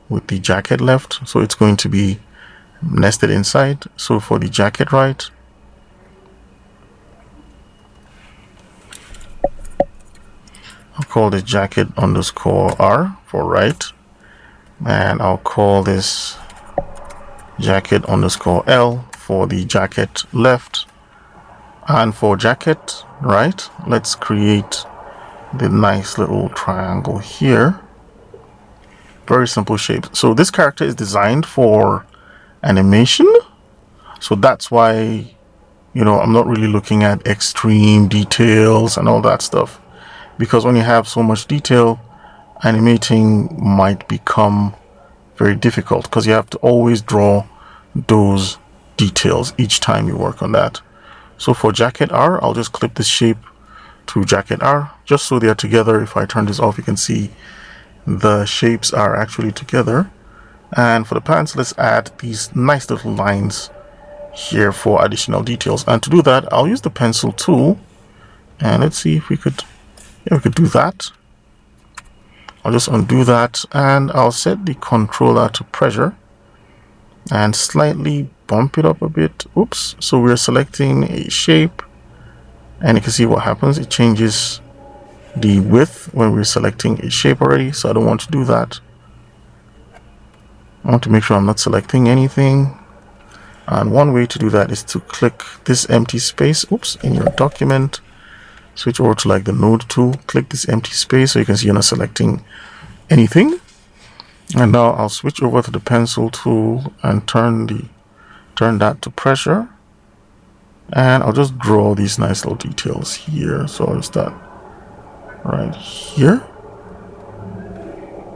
with the jacket left, so it's going to be nested inside. So for the jacket right, I'll call this jacket underscore R for right, and I'll call this jacket underscore L for the jacket left. And for jacket right, let's create the nice little triangle here. Very simple shape. So this character is designed for animation, So that's why, you know, I'm not really looking at extreme details and all that stuff, because when you have so much detail, animating might become very difficult because you have to always draw those details each time you work on that. So for jacket R, I'll just clip this shape to jacket R just so they're together. If I turn this off, you can see the shapes are actually together. And for the pants, let's add these nice little lines here for additional details. And to do that, I'll use the pencil tool, and let's see if we could, yeah, we could do that. I'll just undo that, and I'll set the controller to pressure and slightly bump it up a bit. Oops. So we're selecting a shape, and you can see what happens. It changes the width when we're selecting a shape already, so I don't want to do that. I want to make sure I'm not selecting anything. And one way to do that is to click this empty space, oops, in your document. Switch over to like the node tool, click this empty space so you can see you're not selecting anything. And now I'll switch over to the pencil tool and turn that to pressure. And I'll just draw these nice little details here. So I'll start right here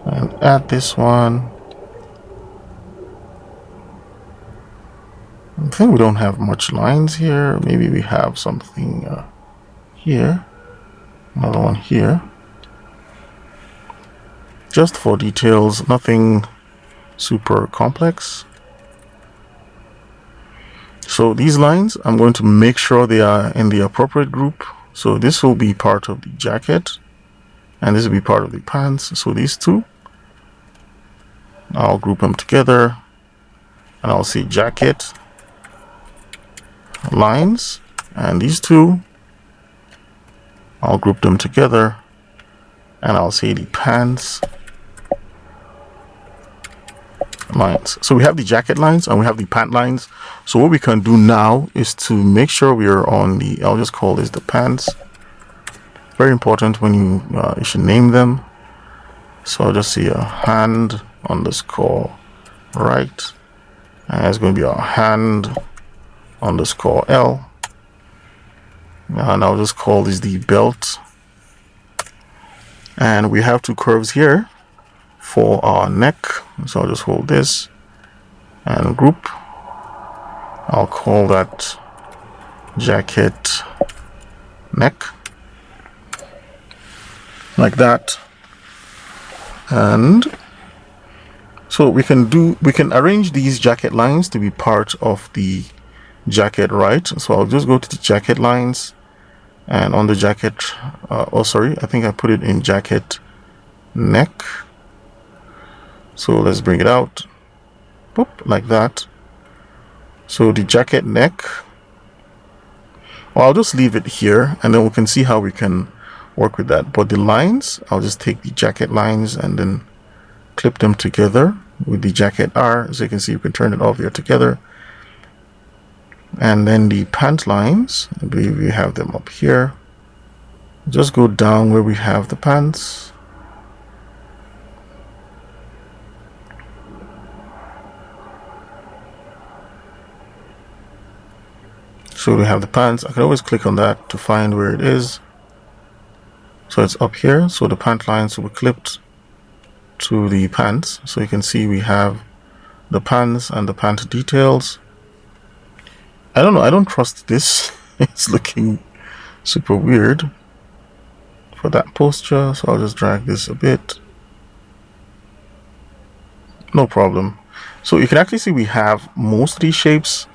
and add this one. I think we don't have much lines here. Maybe we have something here, another one here. Just for details, nothing super complex. So these lines, I'm going to make sure they are in the appropriate group. So this will be part of the jacket, and this will be part of the pants. So these two, I'll group them together, and I'll say jacket lines, and these two, I'll group them together, and I'll say the pants lines. So we have the jacket lines and we have the pant lines. So what we can do now is to make sure we are on the, I'll just call this the pants. Very important when you should name them. So I'll just say a hand underscore right, and it's going to be a hand underscore L, and I'll just call this the belt. And we have two curves here for our neck, so I'll just hold this and group. I'll call that jacket neck, like that. And so we can arrange these jacket lines to be part of the jacket, right? So I'll just go to the jacket lines, and on the jacket, oh sorry, I think I put it in jacket neck. So let's bring it out, boop, like that. So the jacket neck, well, I'll just leave it here, and then we can see how we can work with that. But the lines, I'll just take the jacket lines and then clip them together with the jacket R. So you can see you can turn it off here together. And then the pant lines, I believe we have them up here. Just go down where we have the pants. So we have the pants. I can always click on that to find where it is. So it's up here. So the pant lines will be clipped to the pants. So you can see we have the pants and the pant details. I don't know, I don't trust this. It's looking super weird for that posture, so I'll just drag this a bit. No problem. So you can actually see we have most of these shapes.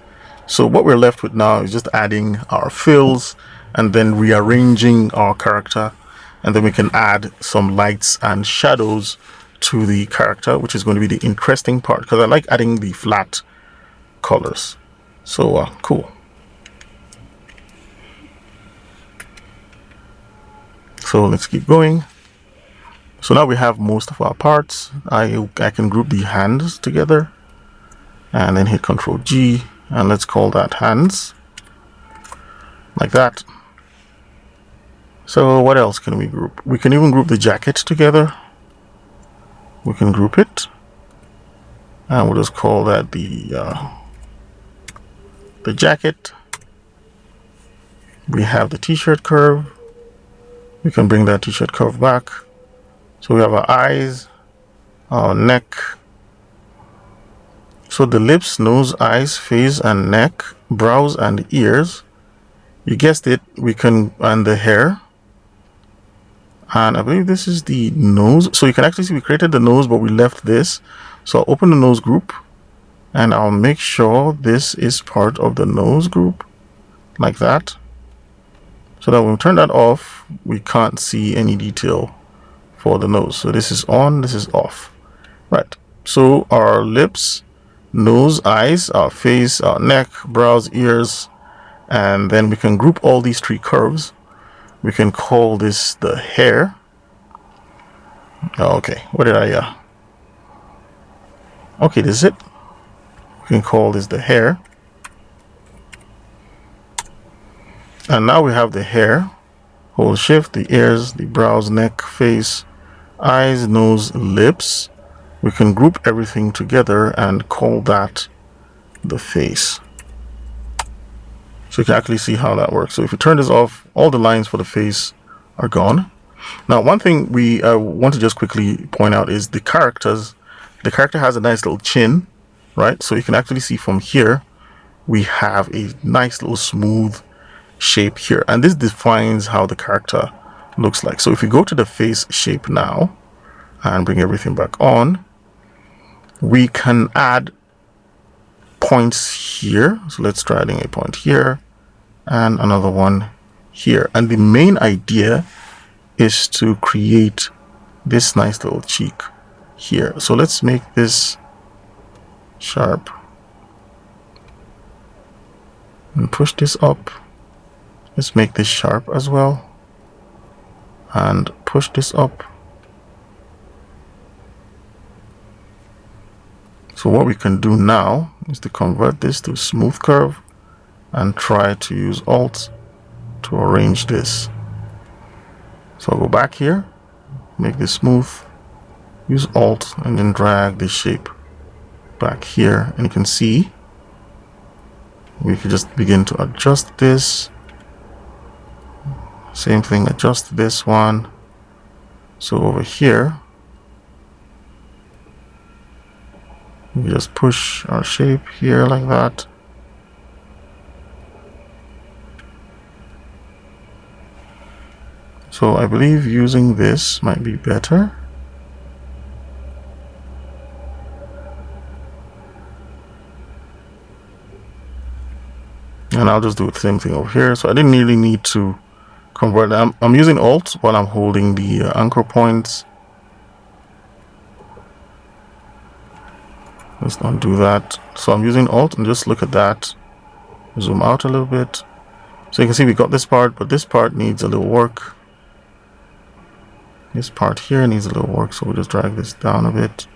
So what we're left with now is just adding our fills and then rearranging our character, and then we can add some lights and shadows to the character, which is going to be the interesting part, because I like adding the flat colors. So cool. So let's keep going. So now we have most of our parts. I can group the hands together and then hit Ctrl G, and let's call that hands, like that. So what else can we group? We can even group the jacket together. We can group it, and we'll just call that the the jacket. We have the t-shirt curve. We can bring that t-shirt curve back. So we have our eyes, our neck. So the lips, nose, eyes, face, and neck, brows, and ears. You guessed it, we can, and the hair. And I believe this is the nose. So you can actually see we created the nose, but we left this. So I'll open the nose group, and I'll make sure this is part of the nose group, like that. So that when we turn that off, we can't see any detail for the nose. So this is on, this is off. Right. So our lips, nose, eyes, our face, our neck, brows, ears, and then we can group all these three curves. We can call this the hair. Okay, what did I okay, this is it. We can call this the hair. And now we have the hair. Hold shift, the ears, the brows, neck, face, eyes, nose, lips. We can group everything together and call that the face. So you can actually see how that works. So if you turn this off, all the lines for the face are gone. Now, one thing we want to just quickly point out is the characters. The character has a nice little chin, right? So you can actually see from here, we have a nice little smooth shape here. And this defines how the character looks like. So if we go to the face shape now and bring everything back on, we can add points here. So let's try adding a point here and another one here. And the main idea is to create this nice little cheek here. So let's make this sharp and push this up. Let's make this sharp as well and push this up. So what we can do now is to convert this to smooth curve and try to use Alt to arrange this. So I'll go back here, make this smooth, use Alt, and then drag this shape back here. And you can see we can just begin to adjust this. Same thing, adjust this one. So over here, we just push our shape here like that. So I believe using this might be better. And I'll just do the same thing over here. So I didn't really need to convert them. I'm using Alt while I'm holding the anchor points. Let's not do that. So I'm using Alt and just look at that. Zoom out a little bit. So you can see we got this part, but this part needs a little work. This part here needs a little work, so we'll just drag this down a bit.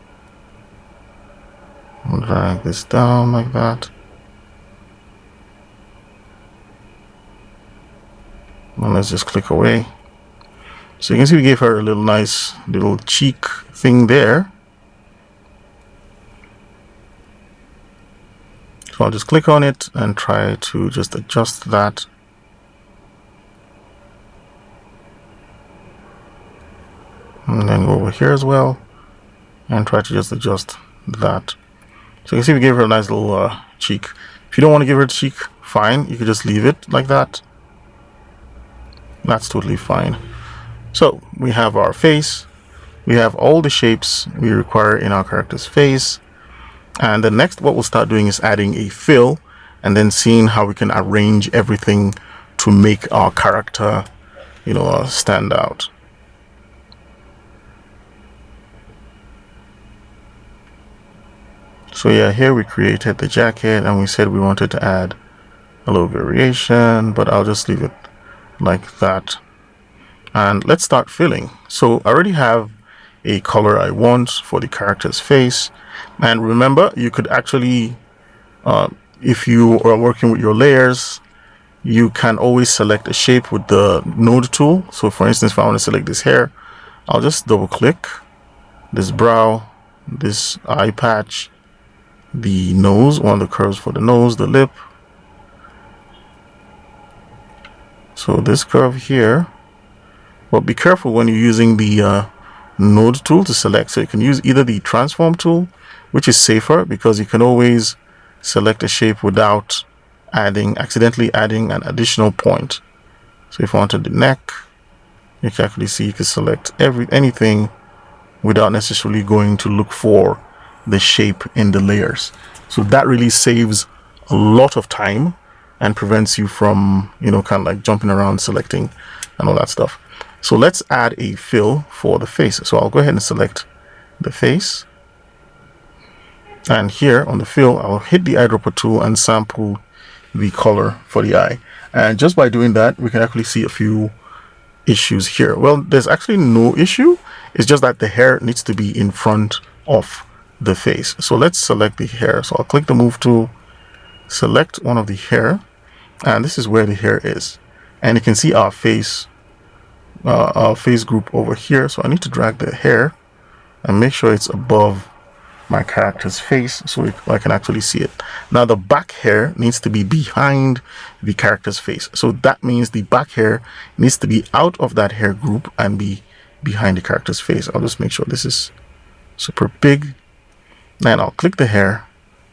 We'll drag this down like that. And let's just click away. So you can see we gave her a little nice little cheek thing there. So I'll just click on it and try to just adjust that. And then go over here as well and try to just adjust that. So you can see we gave her a nice little cheek. If you don't want to give her a cheek, fine. You can just leave it like that. That's totally fine. So we have our face. We have all the shapes we require in our character's face. And the next, what we'll start doing is adding a fill and then seeing how we can arrange everything to make our character, stand out. So yeah, here we created the jacket and we said we wanted to add a little variation, but I'll just leave it like that. And let's start filling. So I already have a color I want for the character's face. And remember, you could actually, if you are working with your layers, you can always select a shape with the node tool. So for instance, if I want to select this hair, I'll just double click this brow, this eye patch, the nose, one of the curves for the nose, the lip, So this curve here, but be careful when you're using the node tool to select. So you can use either the transform tool, which is safer because you can always select a shape without accidentally adding an additional point. So if I wanted the neck, you can actually see you can select anything without necessarily going to look for the shape in the layers. So that really saves a lot of time and prevents you from, kind of like jumping around selecting and all that stuff. So let's add a fill for the face. So I'll go ahead and select the face. And here on the fill, I'll hit the eyedropper tool and sample the color for the eye. And just by doing that, we can actually see a few issues here. Well, there's actually no issue. It's just that the hair needs to be in front of the face. So let's select the hair. So I'll click the move tool, select one of the hair, and this is where the hair is. And you can see our face group over here. So I need to drag the hair and make sure it's above my character's face so I can actually see it. Now the back hair needs to be behind the character's face. So that means the back hair needs to be out of that hair group and be behind the character's face. I'll just make sure this is super big. Then I'll click the hair,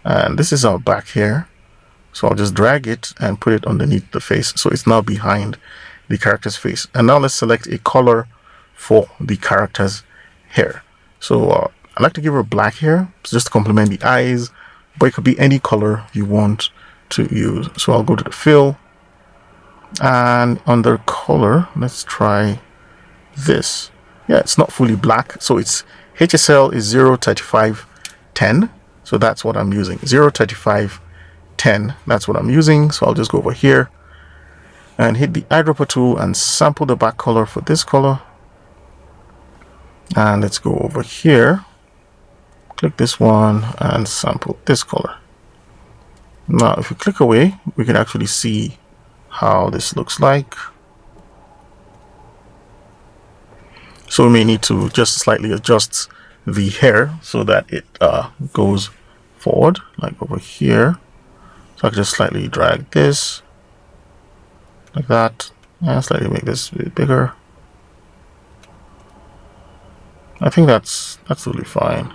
and this is our back hair. So I'll just drag it and put it underneath the face. So it's now behind the character's face. And now let's select a color for the character's hair. So I like to give her black hair just to complement the eyes, but it could be any color you want to use. So I'll go to the fill, and under color, let's try this. Yeah, it's not fully black, so its HSL is 03510. So that's what I'm using, 03510. That's what I'm using. So I'll just go over here and hit the eyedropper tool and sample the back color for this color. And let's go over here. Click this one and sample this color. Now if you click away, we can actually see how this looks like. So we may need to just slightly adjust the hair so that it goes forward, like over here. So I can just slightly drag this like that and slightly make this a bit bigger. I think that's totally fine.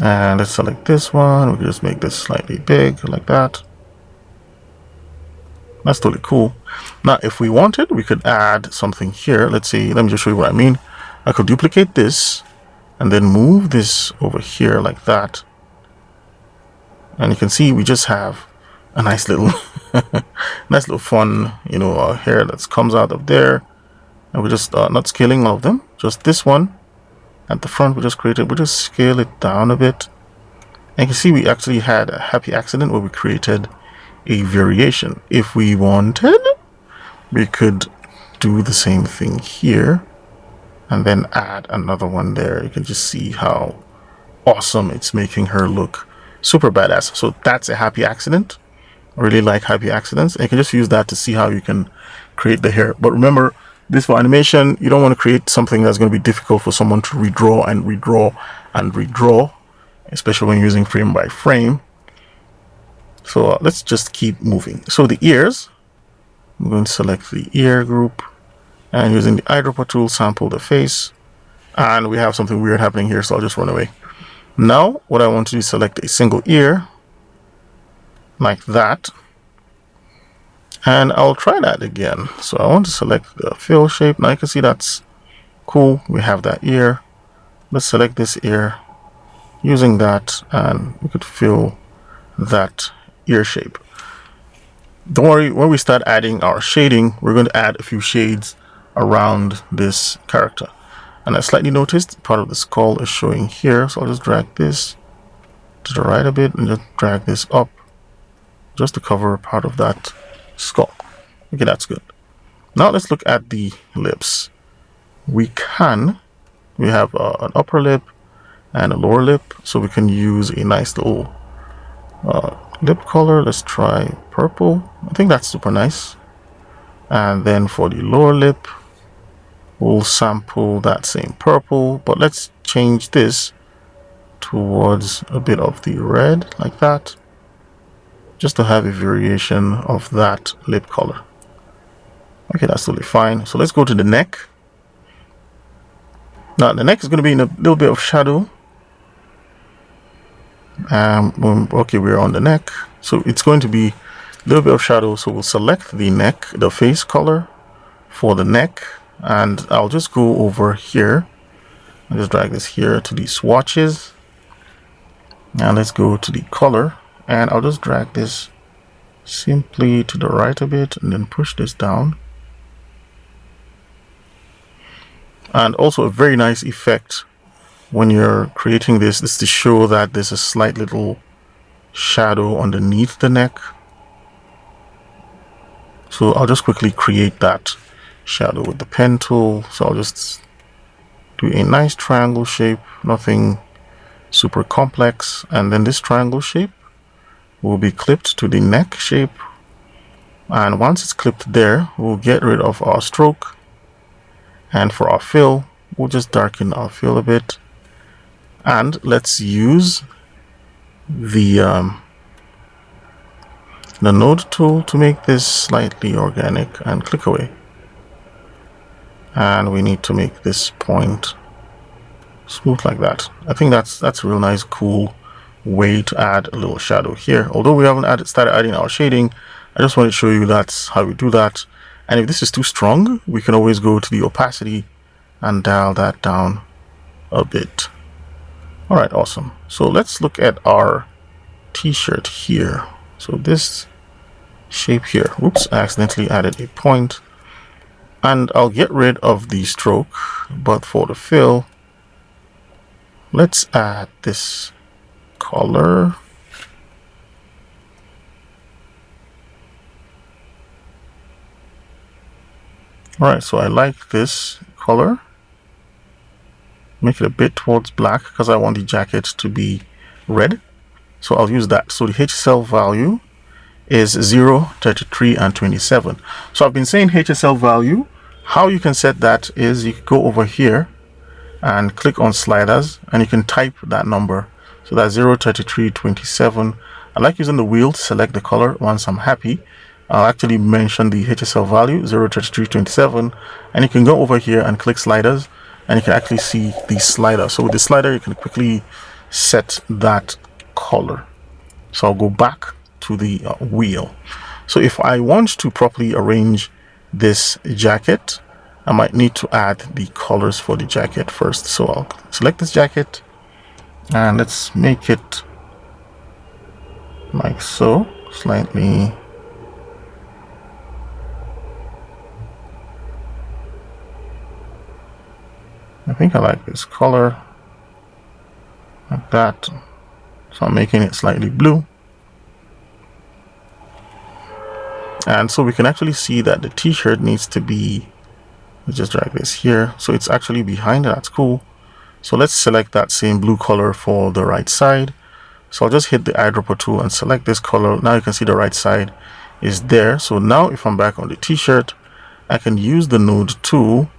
And let's select this one. We can just make this slightly big like that. That's totally cool. Now, if we wanted, we could add something here. Let's see. Let me just show you what I mean. I could duplicate this and then move this over here like that. And you can see we just have a nice little, fun, hair that comes out of there. And we're just not scaling all of them. Just this one. At the front, we just scale it down a bit. And you can see we actually had a happy accident where we created a variation. If we wanted, we could do the same thing here and then add another one there. You can just see how awesome it's making her look. Super badass. So that's a happy accident. I really like happy accidents. And you can just use that to see how you can create the hair. But remember, this for animation, you don't want to create something that's going to be difficult for someone to redraw and redraw and redraw, especially when using frame by frame. So let's just keep moving. So the ears, I'm going to select the ear group and using the eyedropper tool, sample the face. And we have something weird happening here, so I'll just run away. Now, what I want to do is select a single ear like that. And I'll try that again. So I want to select the fill shape. Now you can see that's cool. We have that ear. Let's select this ear using that, and we could fill that ear shape. Don't worry, when we start adding our shading, we're going to add a few shades around this character. And I slightly noticed part of the skull is showing here. So I'll just drag this to the right a bit and just drag this up just to cover part of that skull. Okay, that's good. Now let's look at the lips. We have an upper lip and a lower lip, so we can use a nice little lip color. Let's try purple. I think that's super nice. And then for the lower lip, we'll sample that same purple, but let's change this towards a bit of the red like that. just to have a variation of that lip color. Okay, that's totally fine. So let's go to the neck. Now the neck is going to be in a little bit of shadow. Okay, we're on the neck, so it's going to be a little bit of shadow. So we'll select the neck, the face color for the neck, and I'll just go over here. I'll just drag this here to the swatches. Now let's go to the color, and I'll just drag this simply to the right a bit and then push this down. And also a very nice effect when you're creating this is to show that there's a slight little shadow underneath the neck. So I'll just quickly create that shadow with the pen tool. So I'll just do a nice triangle shape, nothing super complex, and then this triangle shape will be clipped to the neck shape, and once it's clipped there, we'll get rid of our stroke, and for our fill, we'll just darken our fill a bit, and let's use the node tool to make this slightly organic, and click away. And we need to make this point smooth like that. I think that's a real nice, cool way to add a little shadow here. Although we haven't started adding our shading, I just wanted to show you that's how we do that. And if this is too strong, we can always go to the opacity and dial that down a bit. All right, awesome. So let's look at our t-shirt here. So this shape here, whoops, I accidentally added a point, and I'll get rid of the stroke, but for the fill, let's add this color. All right, so I like this color. Make it a bit towards black because I want the jacket to be red. So I'll use that. So the HSL value is 0, 33, and 27. So I've been saying HSL value. How you can set that is you can go over here and click on sliders, and you can type that number. So that's 0, 33, 27. I like using the wheel to select the color. Once I'm happy, I'll actually mention the HSL value 0, 33, 27, and you can go over here and click sliders, and you can actually see the slider. So with the slider, you can quickly set that color. So I'll go back to the wheel. So if I want to properly arrange this jacket, I might need to add the colors for the jacket first. So I'll select this jacket, and let's make it like so, slightly. I think I like this color like that. So I'm making it slightly blue. And so we can actually see that the t-shirt needs to be, let's just drag this here. So it's actually behind it. That's cool. So let's select that same blue color for the right side. So I'll just hit the eyedropper tool and select this color. Now you can see the right side is there. So now if I'm back on the t-shirt, I can use the node tool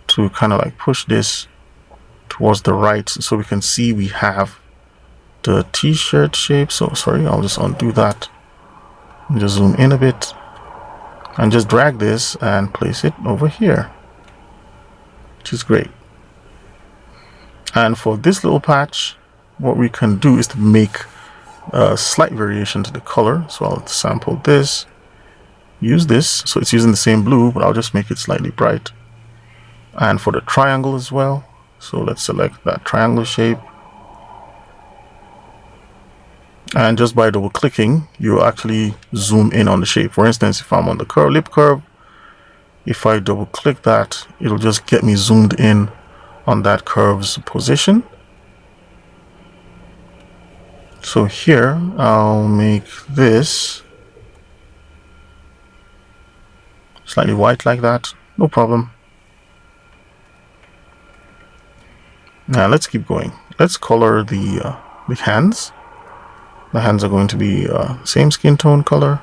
to kind of like push this towards the right, so we can see we have the t-shirt shape. So sorry, I'll just undo that and just zoom in a bit and just drag this and place it over here, which is great. And for this little patch, what we can do is to make a slight variation to the color. So I'll sample this, use this, so it's using the same blue, but I'll just make it slightly bright. And for the triangle as well, so let's select that triangle shape, and just by double clicking, you actually zoom in on the shape. For instance, if I'm on the lip curve, if I double click that, it'll just get me zoomed in on that curve's position. So here I'll make this slightly white like that, no problem. Now let's keep going. Let's color the hands. The hands are going to be same skin tone color.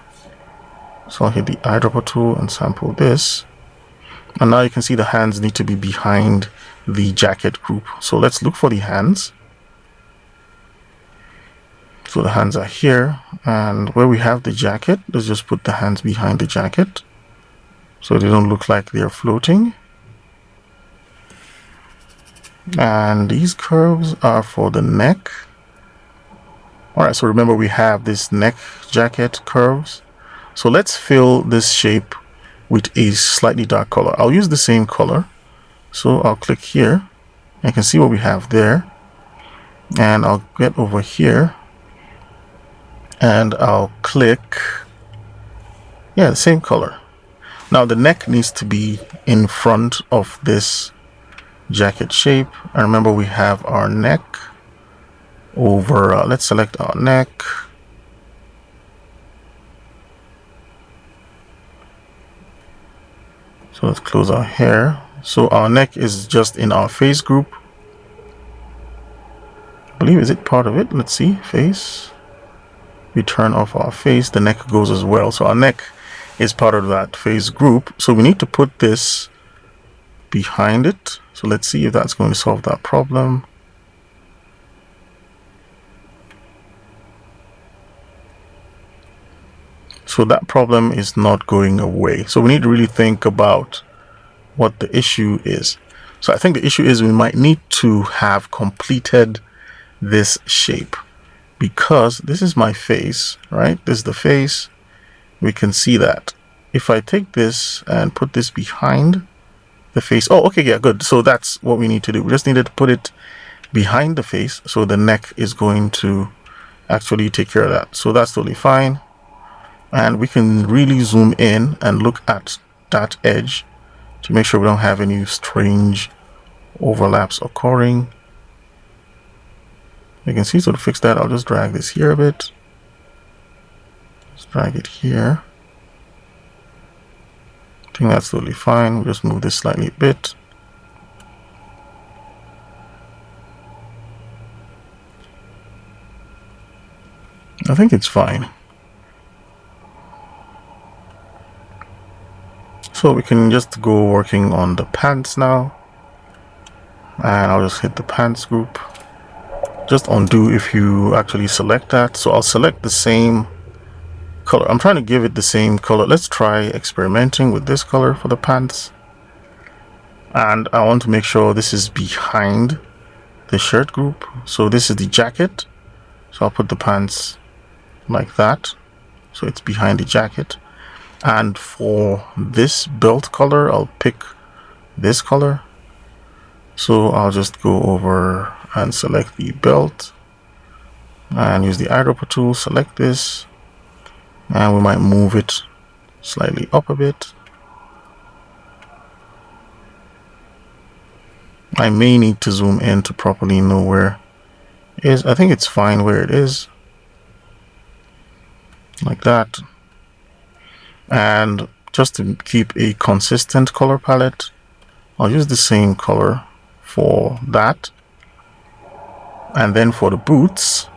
So I'll hit the eyedropper tool and sample this. And now you can see the hands need to be behind the jacket group. So let's look for the hands. So the hands are here, and where we have the jacket, let's just put the hands behind the jacket so they don't look like they're floating. And these curves are for the neck. Alright, so remember we have this neck jacket curves. So let's fill this shape with a slightly dark color. I'll use the same color. So I'll click here. I can see what we have there. And I'll get over here. And I'll click, yeah, the same color. Now the neck needs to be in front of this jacket shape. And remember we have our neck over, let's select our neck. So let's close our hair. So our neck is just in our face group. I believe, is it part of it? Let's see, face. We turn off our face, the neck goes as well. So our neck is part of that face group. So we need to put this behind it. So let's see if that's going to solve that problem. So that problem is not going away. So we need to really think about what the issue is. So I think the issue is we might need to have completed this shape, because this is my face, right? This is the face. We can see that. If I take this and put this behind the face. Oh, okay, yeah, good. So that's what we need to do. We just needed to put it behind the face. So the neck is going to actually take care of that. So that's totally fine. And we can really zoom in and look at that edge to make sure we don't have any strange overlaps occurring. You can see, so to fix that, I'll just drag this here a bit. Let's drag it here. I think that's totally fine. We'll just move this slightly a bit. I think it's fine. So we can just go working on the pants now. And I'll just hit the pants group. Just undo if you actually select that. So I'll select the same color. I'm trying to give it the same color. Let's try experimenting with this color for the pants. And I want to make sure this is behind the shirt group. So this is the jacket. So I'll put the pants like that. So it's behind the jacket. And for this belt color, I'll pick this color. So I'll just go over and select the belt and use the eyedropper tool, select this, and we might move it slightly up a bit. I may need to zoom in to properly know where it is. I think it's fine where it is, like that. And just to keep a consistent color palette, I'll use the same color for that. And then for the boots,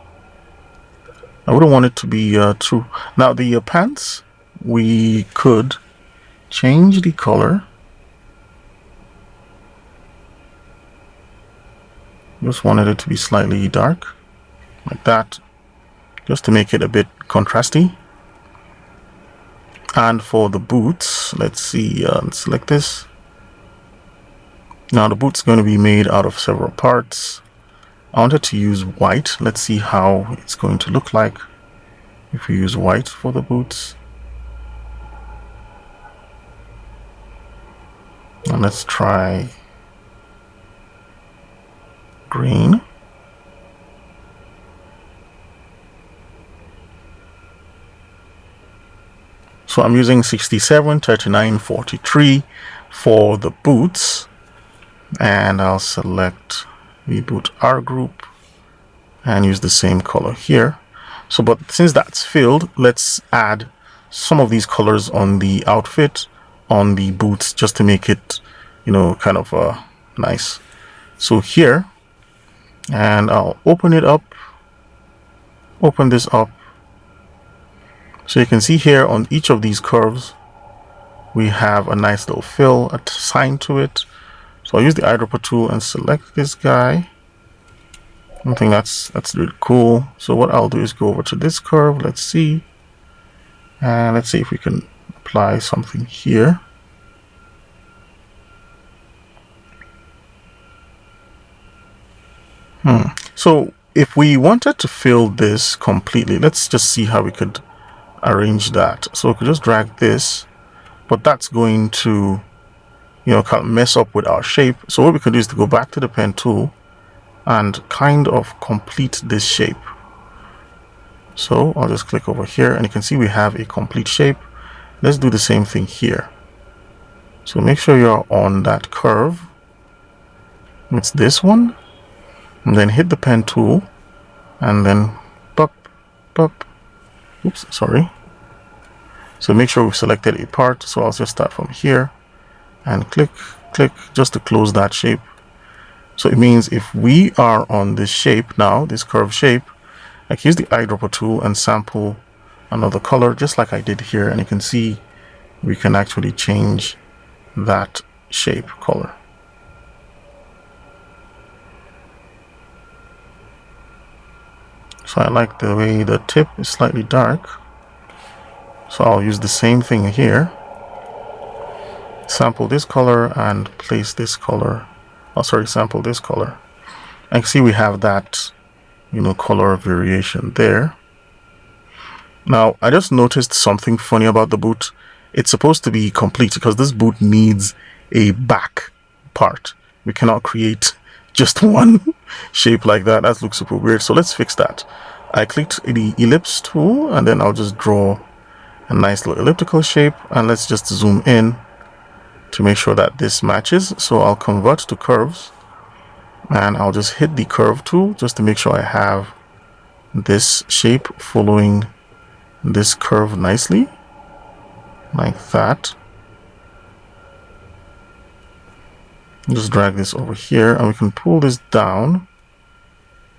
I wouldn't want it to be true. Now the pants, we could change the color. Just wanted it to be slightly dark, like that, just to make it a bit contrasty. And for the boots, let's see, let's select this. Now the boot's going to be made out of several parts. I wanted to use white. Let's see how it's going to look like if we use white for the boots. And let's try green. So I'm using 67, 39, 43 for the boots. And I'll select the boot R group and use the same color here. So, but since that's filled, let's add some of these colors on the outfit, on the boots, just to make it, you know, kind of nice. So here, and I'll open it up, open this up. So you can see here on each of these curves, we have a nice little fill assigned to it. So I'll use the eyedropper tool and select this guy. I think that's really cool. So what I'll do is go over to this curve. Let's see. And let's see if we can apply something here. So if we wanted to fill this completely, let's just see how we could arrange that. So we could just drag this, but that's going to, you know, kind of mess up with our shape. So what we could do is to go back to the pen tool and kind of complete this shape. So I'll just click over here and you can see we have a complete shape. Let's do the same thing here. So make sure you're on that curve. It's this one. And then hit the pen tool and then pop, pop. Oops, sorry. So make sure we've selected a part. So I'll just start from here and click, click, just to close that shape. So it means if we are on this shape now, this curve shape, I can use the eyedropper tool and sample another color just like I did here, and you can see we can actually change that shape color. So I like the way the tip is slightly dark, so I'll use the same thing here, sample this color and place this color, oh sorry, sample this color. I can see we have that, you know, color variation there. Now I just noticed something funny about the boot. It's supposed to be complete because this boot needs a back part. We cannot create just one shape like that. That looks super weird. So let's fix that. I clicked the ellipse tool and then I'll just draw a nice little elliptical shape, and let's just zoom in to make sure that this matches. So I'll convert to curves and I'll just hit the curve tool just to make sure I have this shape following this curve nicely, like that. Just drag this over here and we can pull this down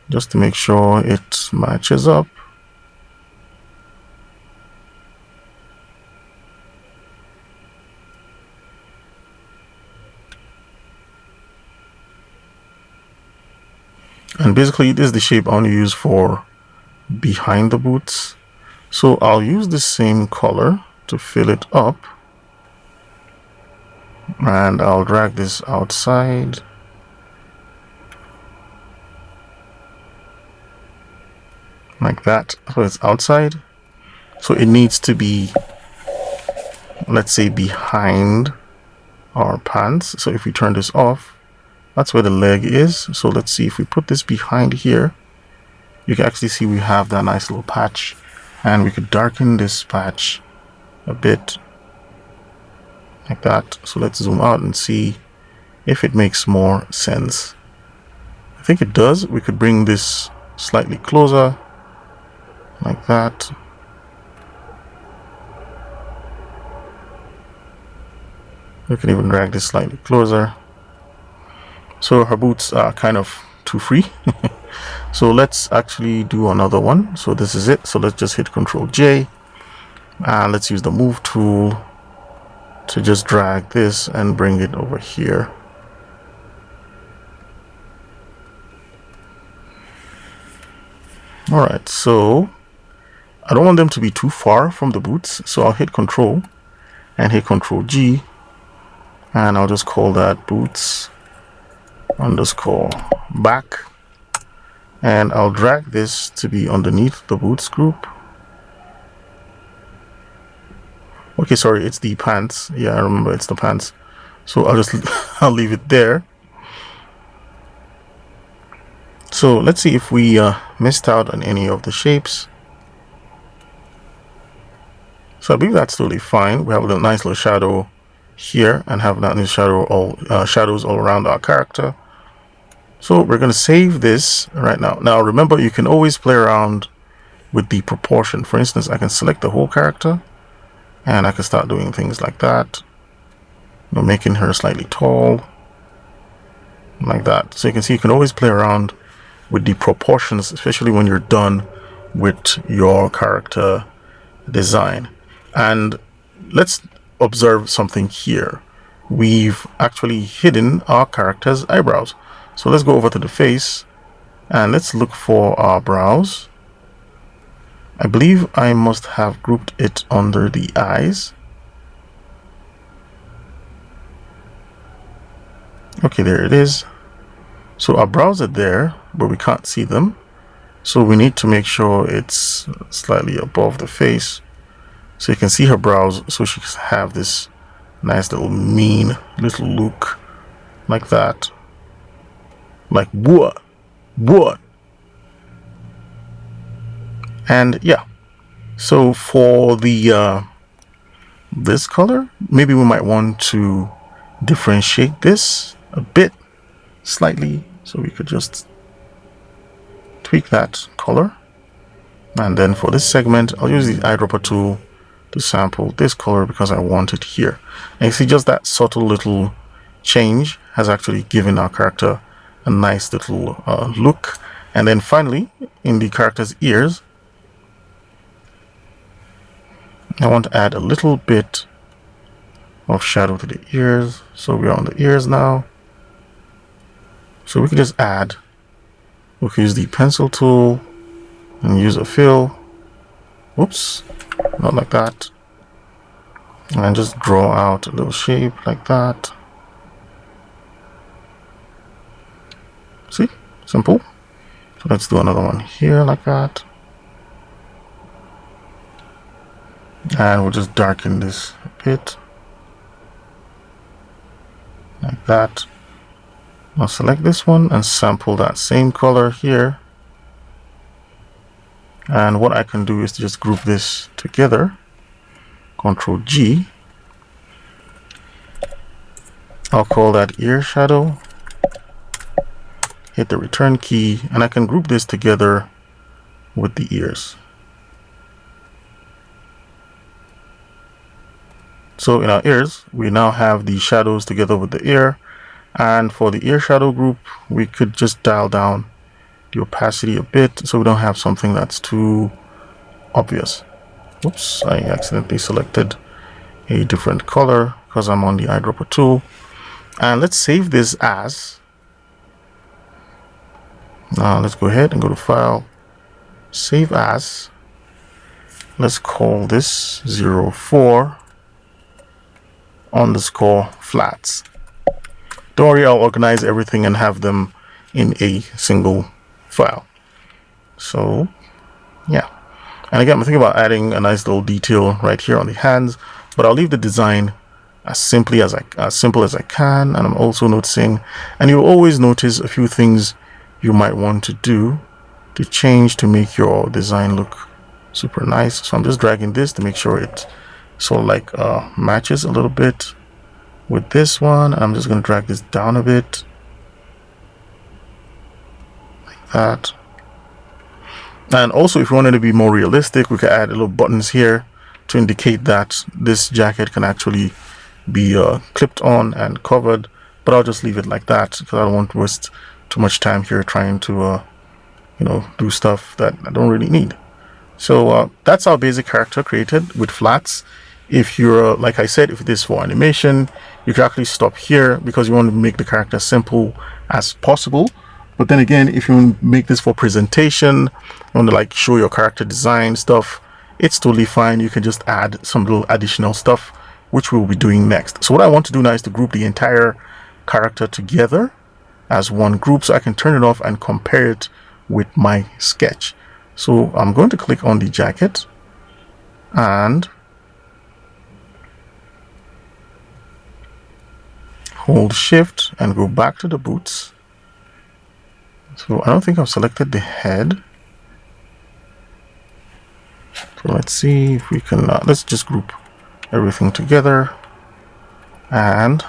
just to make sure it matches up. And basically this is the shape I want to use for behind the boots. So I'll use the same color to fill it up. And I'll drag this outside. Like that. So it's outside. So it needs to be, let's say, behind our pants. So if we turn this off, that's where the leg is. So let's see if we put this behind here, you can actually see we have that nice little patch, and we could darken this patch a bit like that. So let's zoom out and see if it makes more sense. I think it does. We could bring this slightly closer like that. We can even drag this slightly closer. So her boots are kind of too free. So let's actually do another one. So this is it. So let's just hit Ctrl J and let's use the move tool to just drag this and bring it over here. All right, so I don't want them to be too far from the boots, so I'll hit Control and hit Ctrl G, and I'll just call that boots underscore back, and I'll drag this to be underneath the boots group. Okay, sorry, it's the pants. Yeah, I remember it's the pants. So I'll just I'll leave it there. So let's see if we missed out on any of the shapes. So I believe that's totally fine. We have a nice little shadow here and have that nice shadows all around our character. So we're going to save this right now. Now remember, you can always play around with the proportion. For instance, I can select the whole character and I can start doing things like that, you know, making her slightly tall like that. So you can see you can always play around with the proportions, especially when you're done with your character design. And let's observe something here. We've actually hidden our character's eyebrows. So let's go over to the face And let's look for our brows. I believe I must have grouped it under the eyes. Okay, there it is. So our brows are there, but we can't see them. So we need to make sure it's slightly above the face, so you can see her brows, so she can have this nice little mean little look like that. Like what? And yeah, so for the this color, maybe we might want to differentiate this a bit slightly, so we could just tweak that color. And then for this segment, I'll use the eyedropper tool to sample this color because I want it here. And you see just that subtle little change has actually given our character a nice little look. And then finally, in the character's ears, I want to add a little bit of shadow to the ears. So we're on the ears now. So we can just add, we can use the pencil tool and use a fill. Whoops, not like that. And just draw out a little shape like that. See, simple. So let's do another one here like that. And we'll just darken this a bit like that. I'll select this one and sample that same color here. And what I can do is to just group this together. Ctrl G. I'll call that ear shadow. Hit the return key, and I can group this together with the ears. So in our ears, we now have the shadows together with the ear. And for the ear shadow group, we could just dial down the opacity a bit so we don't have something that's too obvious. Oops, I accidentally selected a different color because I'm on the eyedropper tool. And let's save this as. Now let's go ahead and go to File, Save As. Let's call this 04 underscore flats. Don't worry, I'll organize everything and have them in a single file. So yeah, and again, I'm thinking about adding a nice little detail right here on the hands, but I'll leave the design as simple as I can. And I'm also noticing, and you'll always notice a few things you might want to do to change to make your design look super nice. So I'm just dragging this to make sure it sort of like matches a little bit with this one. I'm just going to drag this down a bit like that. And also, if you wanted to be more realistic, we could add little buttons here to indicate that this jacket can actually be clipped on and covered, but I'll just leave it like that because I don't want to waste too much time here trying to do stuff that I don't really need. So that's our basic character created with flats. If you're, like I said, if this is for animation, you can actually stop here because you want to make the character simple as possible. But then again, if you want to make this for presentation, you want to like show your character design stuff, it's totally fine. You can just add some little additional stuff, which we'll be doing next. So what I want to do now is to group the entire character together as one group so I can turn it off and compare it with my sketch. So I'm going to click on the jacket and hold shift and go back to the boots. So I don't think I've selected the head. So let's see if we can, let's just group everything together and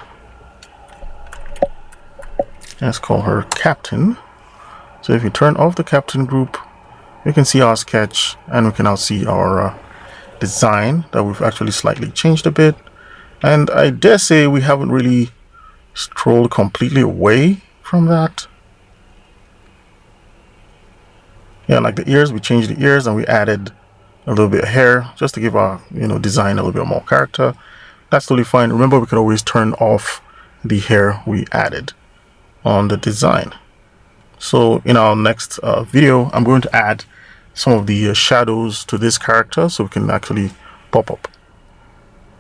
let's call her Captain. So if you turn off the Captain group, we can see our sketch and we can now see our design that we've actually slightly changed a bit. And I dare say we haven't really strolled completely away from that. Yeah, like the ears, we changed the ears and we added a little bit of hair just to give our design a little bit more character. That's totally fine. Remember, we can always turn off the hair we added on the design. So in our next video, I'm going to add some of the shadows to this character so we can actually pop up.